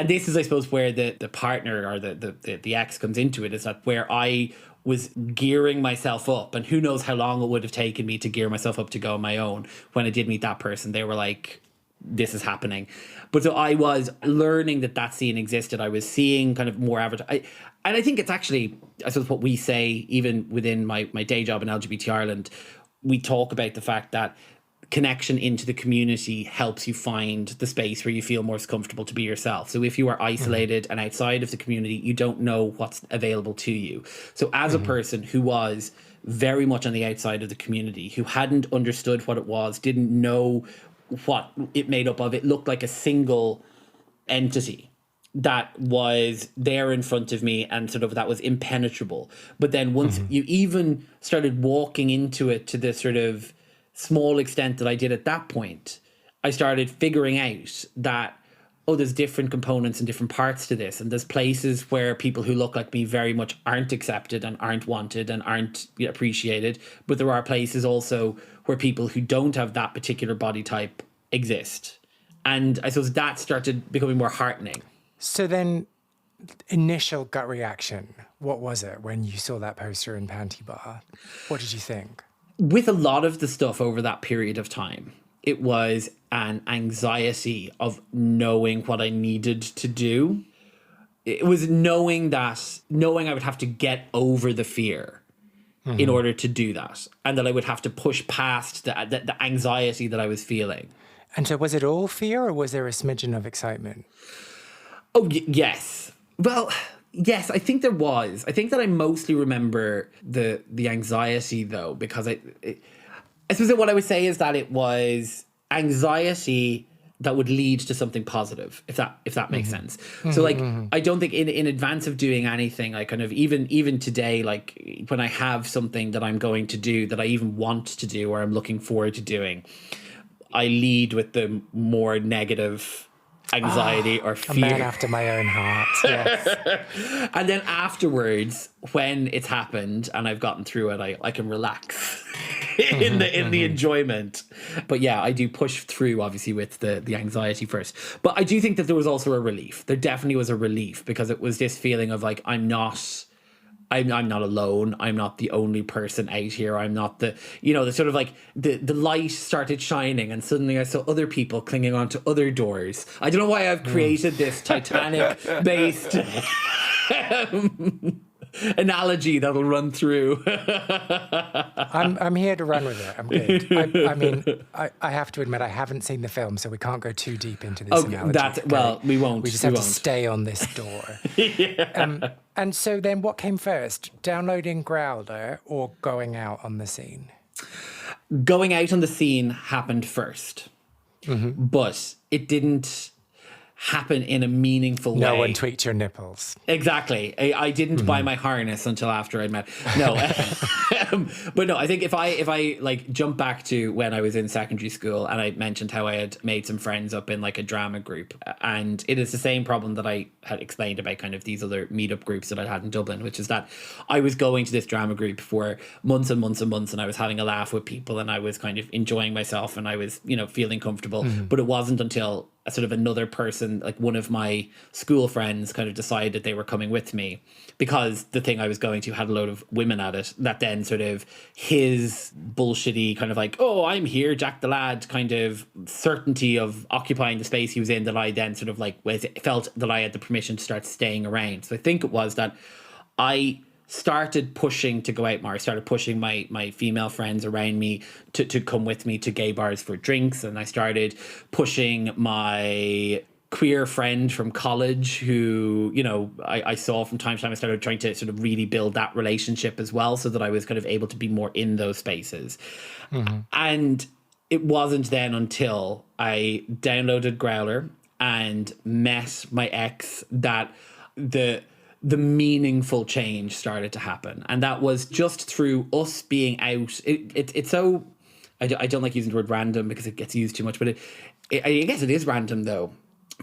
this is, I suppose, where the partner or the ex comes into it, is that where I was gearing myself up, and who knows how long it would have taken me to gear myself up to go on my own. When I did meet that person, they were like, this is happening. But so I was learning that scene existed. I was seeing kind of more advertising. And I think it's actually, I suppose, what we say, even within my day job in LGBT Ireland, we talk about the fact that connection into the community helps you find the space where you feel most comfortable to be yourself. So if you are isolated and outside of the community, you don't know what's available to you. So as a person who was very much on the outside of the community, who hadn't understood what it was, didn't know what it made up of, it looked like a single entity that was there in front of me, and sort of that was impenetrable. But then once you even started walking into it to the sort of small extent that I did at that point, I started figuring out that, oh, there's different components and different parts to this. And there's places where people who look like me very much aren't accepted and aren't wanted and aren't appreciated. But there are places also where people who don't have that particular body type exist. And I suppose that started becoming more heartening. So then, initial gut reaction, what was it when you saw that poster in Panty Bar? What did you think? With a lot of the stuff over that period of time, it was an anxiety of knowing what I needed to do. It was knowing I would have to get over the fear in order to do that, and that I would have to push past the anxiety that I was feeling. And so was it all fear, or was there a smidgen of excitement? Oh, yes. Well, yes, I think there was. I think that I mostly remember the anxiety, though, because I suppose that what I would say is that it was anxiety that would lead to something positive, if that makes sense. So like, I don't think in advance of doing anything, I kind of, even today, like when I have something that I'm going to do, that I even want to do, or I'm looking forward to doing, I lead with the more negative anxiety or fear. A man after my own heart, yes. And then afterwards, when it's happened and I've gotten through it, I can relax in the enjoyment. But yeah, I do push through, obviously, with the anxiety first. But I do think that there was also a relief. There definitely was a relief, because it was this feeling of like, I'm not alone. I'm not the only person out here. I'm not the sort of like the light started shining, and suddenly I saw other people clinging onto other doors. I don't know why I've created this Titanic based analogy that'll run through. I'm here to run with it. I'm good. I mean, I have to admit, I haven't seen the film, so we can't go too deep into this analogy. Well, we won't. We just have to stay on this door. Yeah. And so then what came first, downloading Growler or going out on the scene? Going out on the scene happened first, but it didn't happen in a meaningful way. No one tweaked your nipples. Exactly. I didn't buy my harness until after I'd met. No. But no, I think if I like jump back to when I was in secondary school, and I mentioned how I had made some friends up in like a drama group, and it is the same problem that I had explained about kind of these other meetup groups that I had in Dublin, which is that I was going to this drama group for months and months and months, and I was having a laugh with people, and I was kind of enjoying myself, and I was, feeling comfortable. But it wasn't until a sort of another person, like one of my school friends, kind of decided they were coming with me, because the thing I was going to had a load of women at it, that then sort of his bullshitty kind of like, oh, I'm here, Jack the Lad, kind of certainty of occupying the space he was in, that I then sort of like felt that I had the permission to start staying around. So I think it was that I started pushing to go out more. I started pushing my female friends around me to come with me to gay bars for drinks. And I started pushing my queer friend from college who, you know, I saw from time to time. I started trying to sort of really build that relationship as well, so that I was kind of able to be more in those spaces. And it wasn't then until I downloaded Growler and met my ex that the meaningful change started to happen. And that was just through us being out. It's so, I don't like using the word random because it gets used too much, but I guess it is random though.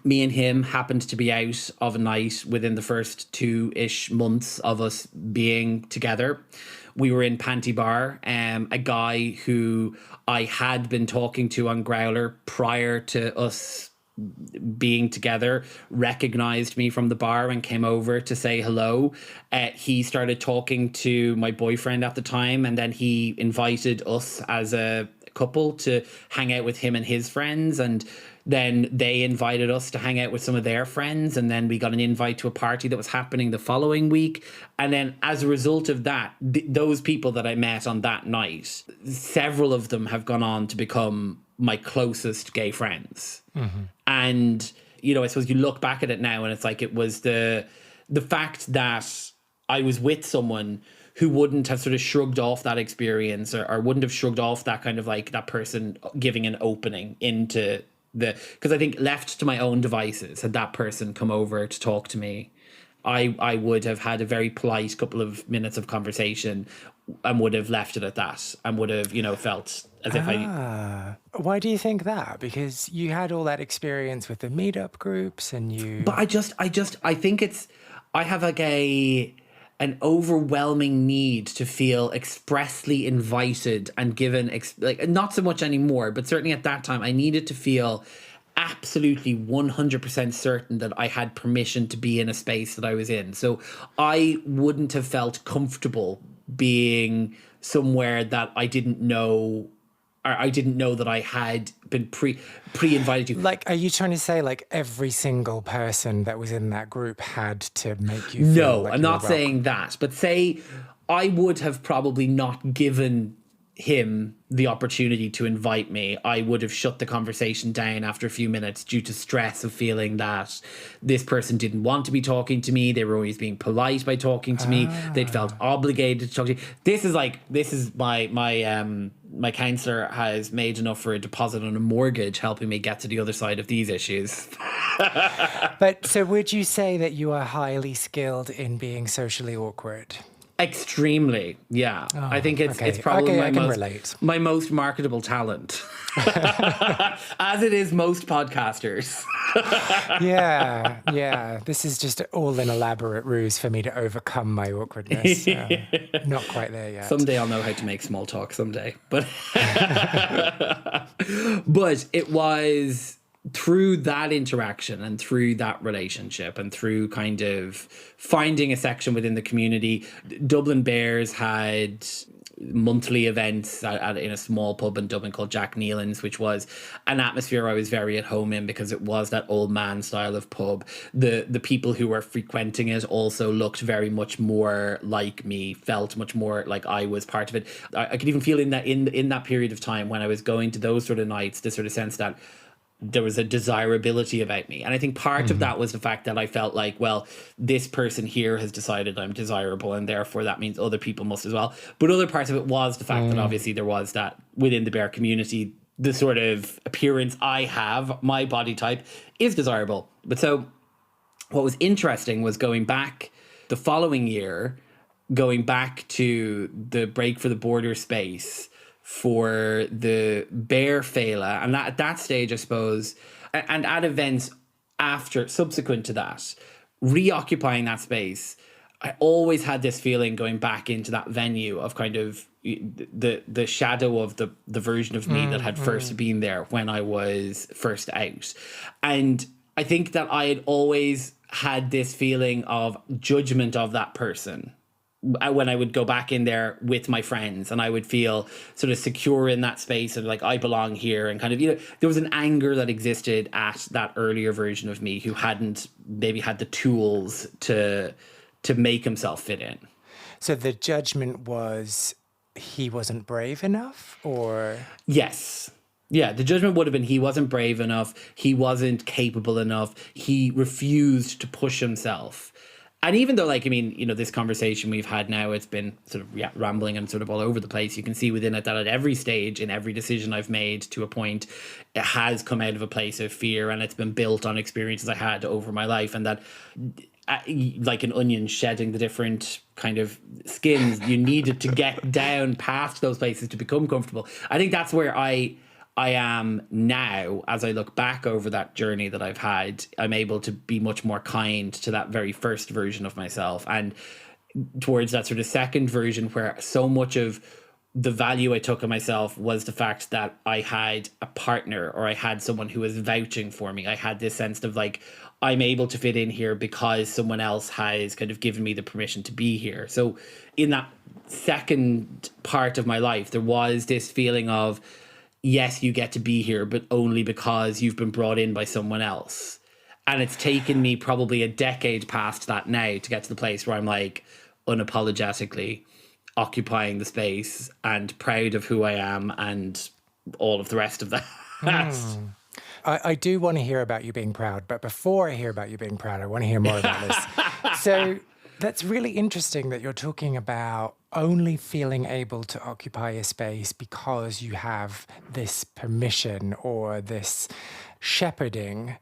Me and him happened to be out of a night within the first 2-ish months of us being together. We were in Panty Bar. A guy who I had been talking to on Growler prior to us being together recognized me from the bar and came over to say hello. He started talking to my boyfriend at the time, and then he invited us as a couple to hang out with him and his friends, and then they invited us to hang out with some of their friends, and then we got an invite to a party that was happening the following week. And then as a result of that, those people that I met on that night, several of them have gone on to become my closest gay friends. And, you know, I suppose you look back at it now and it's like, it was the fact that I was with someone who wouldn't have sort of shrugged off that experience, or wouldn't have shrugged off that kind of like that person giving an opening into because I think left to my own devices, had that person come over to talk to me, I would have had a very polite couple of minutes of conversation and would have left it at that, and would have, you know, felt as if Why do you think that? Because you had all that experience with the meetup groups and you... But I think I have like an overwhelming need to feel expressly invited and given, like, not so much anymore, but certainly at that time, I needed to feel absolutely 100% certain that I had permission to be in a space that I was in. So I wouldn't have felt comfortable being somewhere that I didn't know, or I didn't know that I had been pre-invited to. Like, are you trying to say like every single person that was in that group had to make you feel No, like I'm not saying that, but say I would have probably not given him the opportunity to invite me. I would have shut the conversation down after a few minutes due to stress of feeling that this person didn't want to be talking to me. They were always being polite by talking to me. They'd felt obligated to talk to me. This is my counselor has made enough for a deposit on a mortgage, helping me get to the other side of these issues. But so would you say that you are highly skilled in being socially awkward? Extremely, yeah. I think it's probably my most marketable talent, as it is most podcasters. Yeah. This is just all an elaborate ruse for me to overcome my awkwardness. Not quite there yet. Someday I'll know how to make small talk. Someday, but but it was through that interaction and through that relationship and through kind of finding a section within the community. Dublin Bears had monthly events in a small pub in Dublin called Jack Nealon's, which was an atmosphere I was very at home in because it was that old man style of pub. The people who were frequenting it also looked very much more like me, felt much more like I was part of it. I could even feel in that period of time when I was going to those sort of nights, the sort of sense that there was a desirability about me. And I think part of that was the fact that I felt like, well, this person here has decided I'm desirable and therefore that means other people must as well. But other parts of it was the fact that obviously there was that within the bear community, the sort of appearance I have, my body type, is desirable. But so what was interesting was going back the following year, going back to the Break for the Border space for the Bear Fela, and at that stage, I suppose, and at events subsequent to that, reoccupying that space, I always had this feeling going back into that venue of kind of the shadow of the version of me that had first been there when I was first out. And I think that I had always had this feeling of judgment of that person when I would go back in there with my friends, and I would feel sort of secure in that space and like I belong here, and kind of, you know, there was an anger that existed at that earlier version of me who hadn't maybe had the tools to make himself fit in. So the judgment was he wasn't brave enough, or? Yes. Yeah, the judgment would have been he wasn't brave enough, he wasn't capable enough, he refused to push himself. And even though, like, I mean, you know, this conversation we've had now, it's been sort of rambling and sort of all over the place. You can see within it that at every stage, in every decision I've made to a point, it has come out of a place of fear, and it's been built on experiences I had over my life. And that, like an onion shedding the different kind of skins, you needed to get down past those places to become comfortable. I think that's where I am now. As I look back over that journey that I've had, I'm able to be much more kind to that very first version of myself, and towards that sort of second version where so much of the value I took of myself was the fact that I had a partner, or I had someone who was vouching for me. I had this sense of like, I'm able to fit in here because someone else has kind of given me the permission to be here. So in that second part of my life, there was this feeling of, yes, you get to be here, but only because you've been brought in by someone else. And it's taken me probably a decade past that now to get to the place where I'm like unapologetically occupying the space and proud of who I am and all of the rest of that. I do want to hear about you being proud, but before I hear about you being proud, I want to hear more about this. So that's really interesting that you're talking about only feeling able to occupy a space because you have this permission or this shepherding.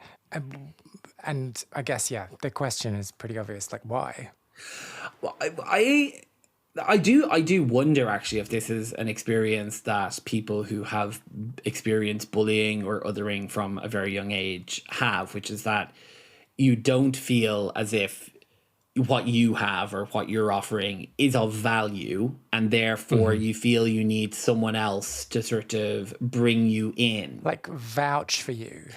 And I guess, yeah, the question is pretty obvious, like, why? Well, I do wonder actually if this is an experience that people who have experienced bullying or othering from a very young age have, which is that you don't feel as if what you have or what you're offering is of value, and therefore you feel you need someone else to sort of bring you in. Like vouch for you.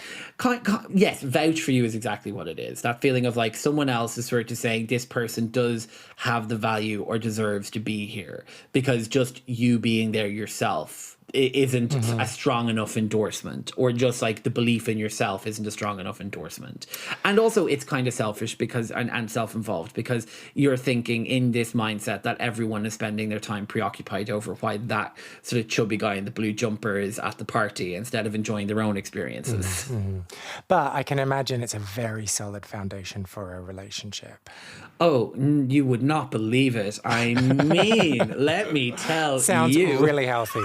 Yes, vouch for you is exactly what it is. That feeling of like someone else is sort of saying this person does have the value or deserves to be here, because just you being there yourself isn't a strong enough endorsement, or just like the belief in yourself isn't a strong enough endorsement. And also it's kind of selfish because and self-involved, because you're thinking in this mindset that everyone is spending their time preoccupied over why that sort of chubby guy in the blue jumper is at the party instead of enjoying their own experiences. But I can imagine it's a very solid foundation for a relationship. Oh, you would not believe it. I mean, let me tell Sounds you. Sounds really healthy.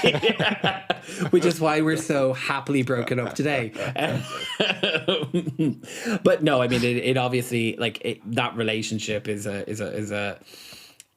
Yeah. Which is why we're so happily broken up today. But no, I mean, it obviously, like, that relationship is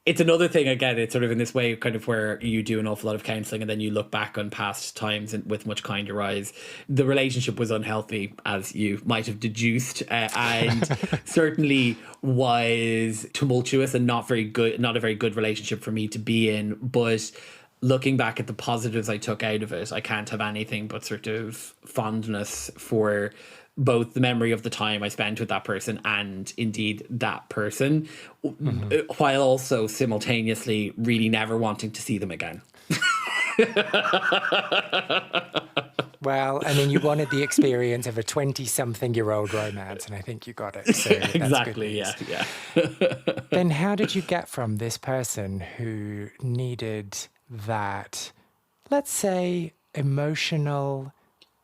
it's another thing. Again, it's sort of in this way kind of where you do an awful lot of counselling and then you look back on past times and with much kinder eyes. The relationship was unhealthy, as you might have deduced, and certainly was tumultuous and not a very good relationship for me to be in. But looking back at the positives I took out of it, I can't have anything but sort of fondness for both the memory of the time I spent with that person and indeed that person, while also simultaneously really never wanting to see them again. Well, I mean, you wanted the experience of a 20-something-year-old romance, and I think you got it. So that's exactly, good news. yeah. Then how did you get from this person who needed that, let's say, emotional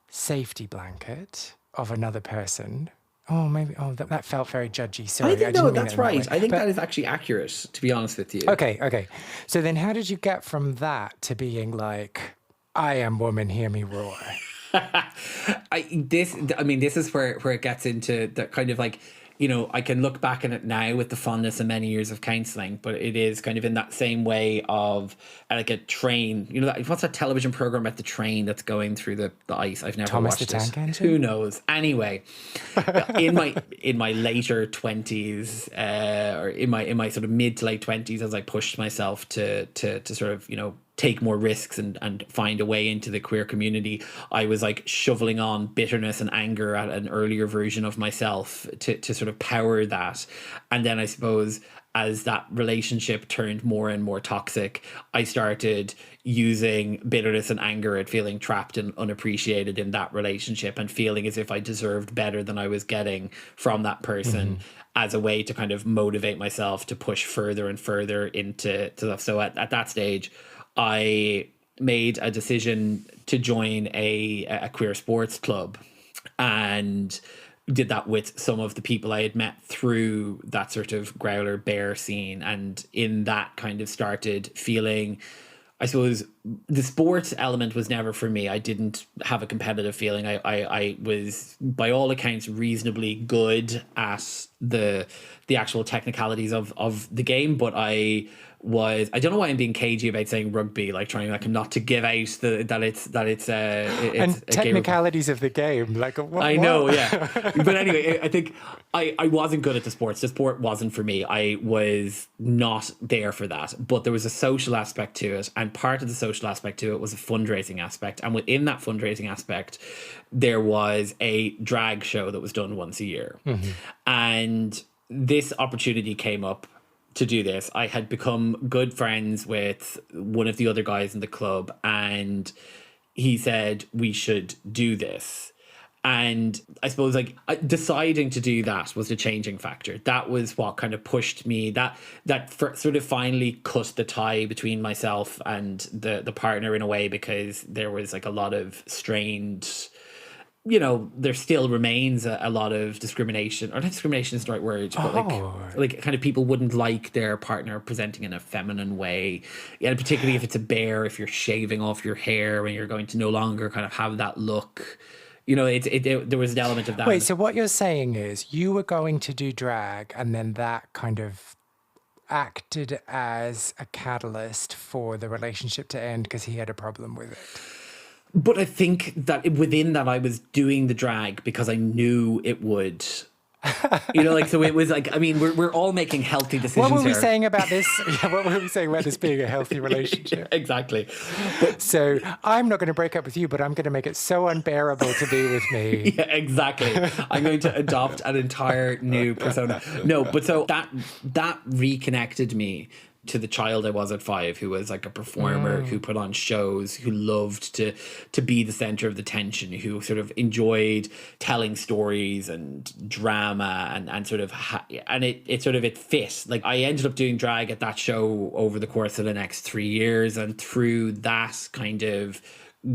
safety blanket of another person? Oh, maybe. Oh, that felt very judgy. Sorry, no, that's right. I think that is actually accurate, to be honest with you. Okay. So then how did you get from that to being like, I am woman, hear me roar? This is where it gets into the kind of like, you know, I can look back on it now with the fondness of many years of counselling, but it is kind of in that same way of like a train. You know, what's that television program about the train that's going through the ice? I've never Thomas watched the Tank it. Engine? Who knows? Anyway, in my later 20s, or in my sort of mid to late 20s, as I pushed myself to sort of, you know, take more risks and find a way into the queer community, I was like shoveling on bitterness and anger at an earlier version of myself to sort of power that. And then I suppose as that relationship turned more and more toxic, I started using bitterness and anger at feeling trapped and unappreciated in that relationship and feeling as if I deserved better than I was getting from that person. as a way to kind of motivate myself to push further and further into stuff. So at that stage, I made a decision to join a queer sports club, and did that with some of the people I had met through that sort of growler bear scene. And in that kind of started feeling, I suppose the sports element was never for me. I didn't have a competitive feeling. I was, by all accounts, reasonably good at the actual technicalities of the game, but I don't know why I'm being cagey about saying rugby, like trying like not to give out that it's and technicalities of the game. Like what? I know, yeah. But anyway, I think I wasn't good at the sports. The sport wasn't for me. I was not there for that. But there was a social aspect to it, and part of the social aspect to it was a fundraising aspect. And within that fundraising aspect, there was a drag show that was done once a year. Mm-hmm. And this opportunity came up to do this. I had become good friends with one of the other guys in the club, and he said we should do this. And I suppose like deciding to do that was the changing factor. That was what kind of pushed me, that sort of finally cut the tie between myself and the partner in a way, because there was like a lot of strained, you know, there still remains a lot of discrimination, or not discrimination is the right word, but like kind of people wouldn't like their partner presenting in a feminine way. Yeah, particularly if it's a bear, if you're shaving off your hair when you're going to no longer kind of have that look. You know, there was an element of that. Wait, so what you're saying is you were going to do drag, and then that kind of acted as a catalyst for the relationship to end because he had a problem with it. But I think that within that I was doing the drag because I knew it would. You know, like, so it was like, I mean, we're all making healthy decisions. What were we here. saying about this? Yeah, what were we saying about this being a healthy relationship? Yeah, exactly. So I'm not going to break up with you, but I'm going to make it so unbearable to be with me. Yeah, exactly. I'm going to adopt an entire new persona. No, but so that reconnected me to the child I was at 5, who was like a performer, who put on shows, who loved to be the center of the tension, who sort of enjoyed telling stories and drama and sort of and it fit. Like I ended up doing drag at that show over the course of the next 3 years, and through that kind of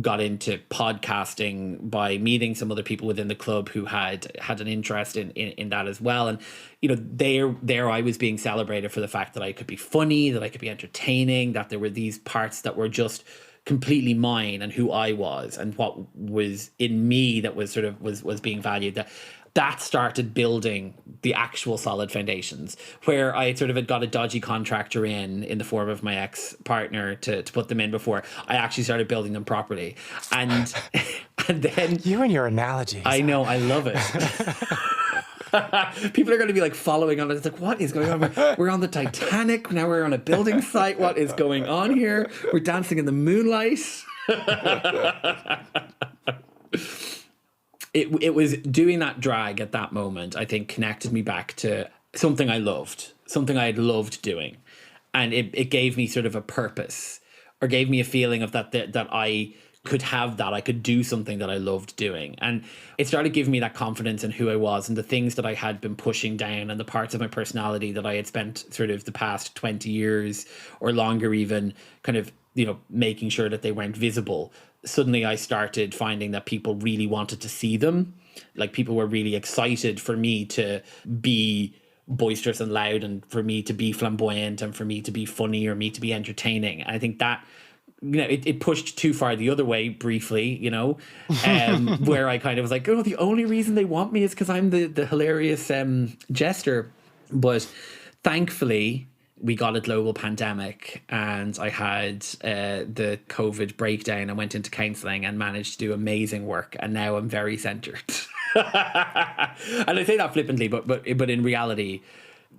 got into podcasting by meeting some other people within the club who had an interest in that as well. And, you know, there I was being celebrated for the fact that I could be funny, that I could be entertaining, that there were these parts that were just completely mine and who I was and what was in me that was sort of was being valued. That started building the actual solid foundations, where I sort of had got a dodgy contractor in the form of my ex-partner to put them in before. I actually started building them properly. And then... You and your analogies. I know, I love it. People are going to be like following on. It's like, what is going on? We're on the Titanic. Now we're on a building site. What is going on here? We're dancing in the moonlight. It was doing that drag at that moment, I think, connected me back to something I loved, something I had loved doing. And it gave me sort of a purpose, or gave me a feeling of that I could have that. I could do something that I loved doing. And it started giving me that confidence in who I was and the things that I had been pushing down and the parts of my personality that I had spent sort of the past 20 years or longer even kind of, you know, making sure that they weren't visible. Suddenly I started finding that people really wanted to see them. Like people were really excited for me to be boisterous and loud, and for me to be flamboyant, and for me to be funny, or me to be entertaining. And I think that, you know, it pushed too far the other way briefly, you know, where I kind of was like, oh, the only reason they want me is because I'm the hilarious jester. But thankfully, we got a global pandemic, and I had the COVID breakdown. I went into counselling and managed to do amazing work, and now I'm very centred. And I say that flippantly, but in reality,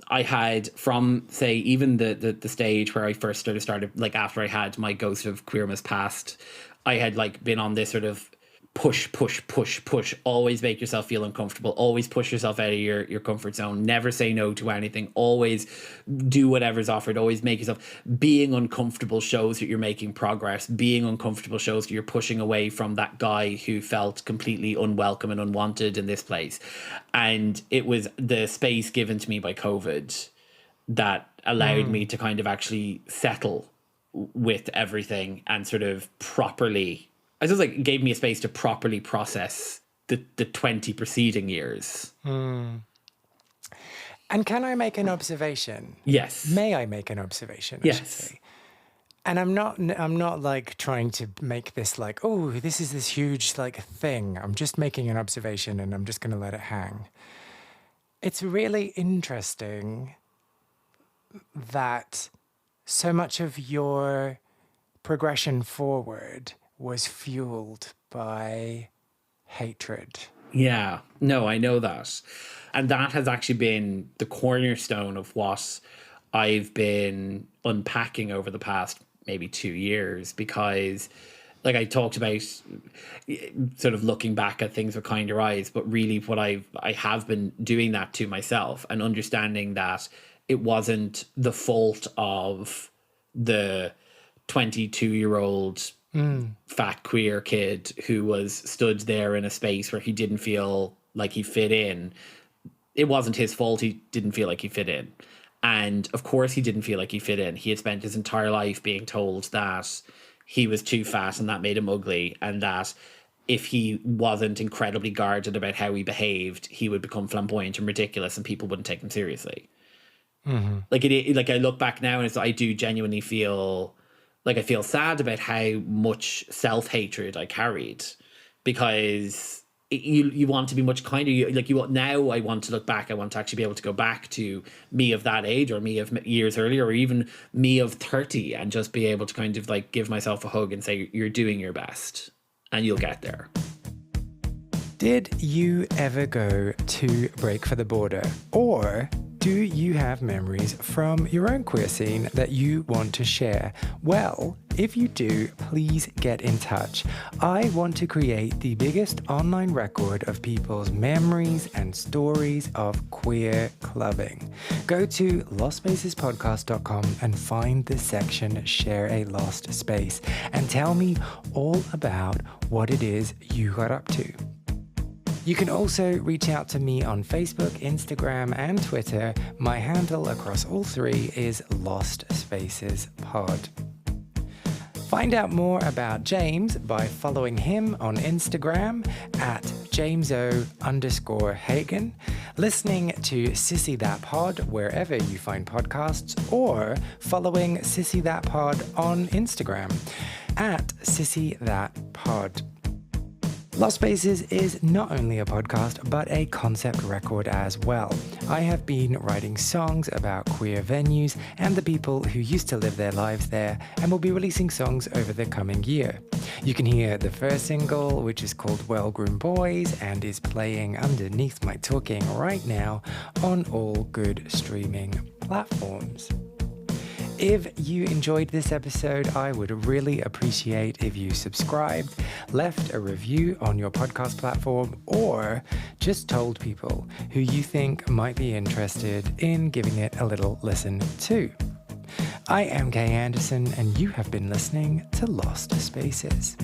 I had, from say even the stage where I first started like after I had my ghost of queerness past, I had like been on this sort of push, always make yourself feel uncomfortable, always push yourself out of your comfort zone, never say no to anything, always do whatever's offered, always make yourself. Being uncomfortable shows that you're making progress. Being uncomfortable shows that you're pushing away from that guy who felt completely unwelcome and unwanted in this place. And it was the space given to me by COVID that allowed me to kind of actually settle with everything and sort of properly, I suppose, like, gave me a space to properly process the 20 preceding years. And can I make an observation? Yes. May I make an observation? I should say? And I'm not like trying to make this like, oh, this is this huge like thing. I'm just making an observation and I'm just going to let it hang. It's really interesting that so much of your progression forward was fueled by hatred. Yeah, no, I know that. And that has actually been the cornerstone of what I've been unpacking over the past maybe 2 years, because like I talked about sort of looking back at things with kinder eyes, but really what I have been doing that to myself and understanding that it wasn't the fault of the 22-year-old fat queer kid who was stood there in a space where he didn't feel like he fit in. It wasn't his fault he didn't feel like he fit in. And of course he didn't feel like he fit in. He had spent his entire life being told that he was too fat and that made him ugly, and that if he wasn't incredibly guarded about how he behaved, he would become flamboyant and ridiculous and people wouldn't take him seriously. Like I look back now and I do genuinely feel like I feel sad about how much self-hatred I carried, because you want to be much kinder. Now I want to look back. I want to actually be able to go back to me of that age, or me of years earlier, or even me of 30, and just be able to kind of like give myself a hug and say, you're doing your best and you'll get there. Did you ever go to Break for the Border? Or do you have memories from your own queer scene that you want to share? Well, if you do, please get in touch. I want to create the biggest online record of people's memories and stories of queer clubbing. Go to lostspacespodcast.com and find the section Share a Lost Space and tell me all about what it is you got up to. You can also reach out to me on Facebook, Instagram, and Twitter. My handle across all three is Lost Spaces Pod. Find out more about James by following him on Instagram at jameso_Hagen, listening to Sissy That Pod wherever you find podcasts, or following Sissy That Pod on Instagram at Sissy That Pod. Lost Spaces is not only a podcast, but a concept record as well. I have been writing songs about queer venues and the people who used to live their lives there, and will be releasing songs over the coming year. You can hear the first single, which is called Well Groomed Boys, and is playing underneath my talking right now on all good streaming platforms. If you enjoyed this episode, I would really appreciate if you subscribed, left a review on your podcast platform, or just told people who you think might be interested in giving it a little listen too. I am Kay Anderson, and you have been listening to Lost Spaces.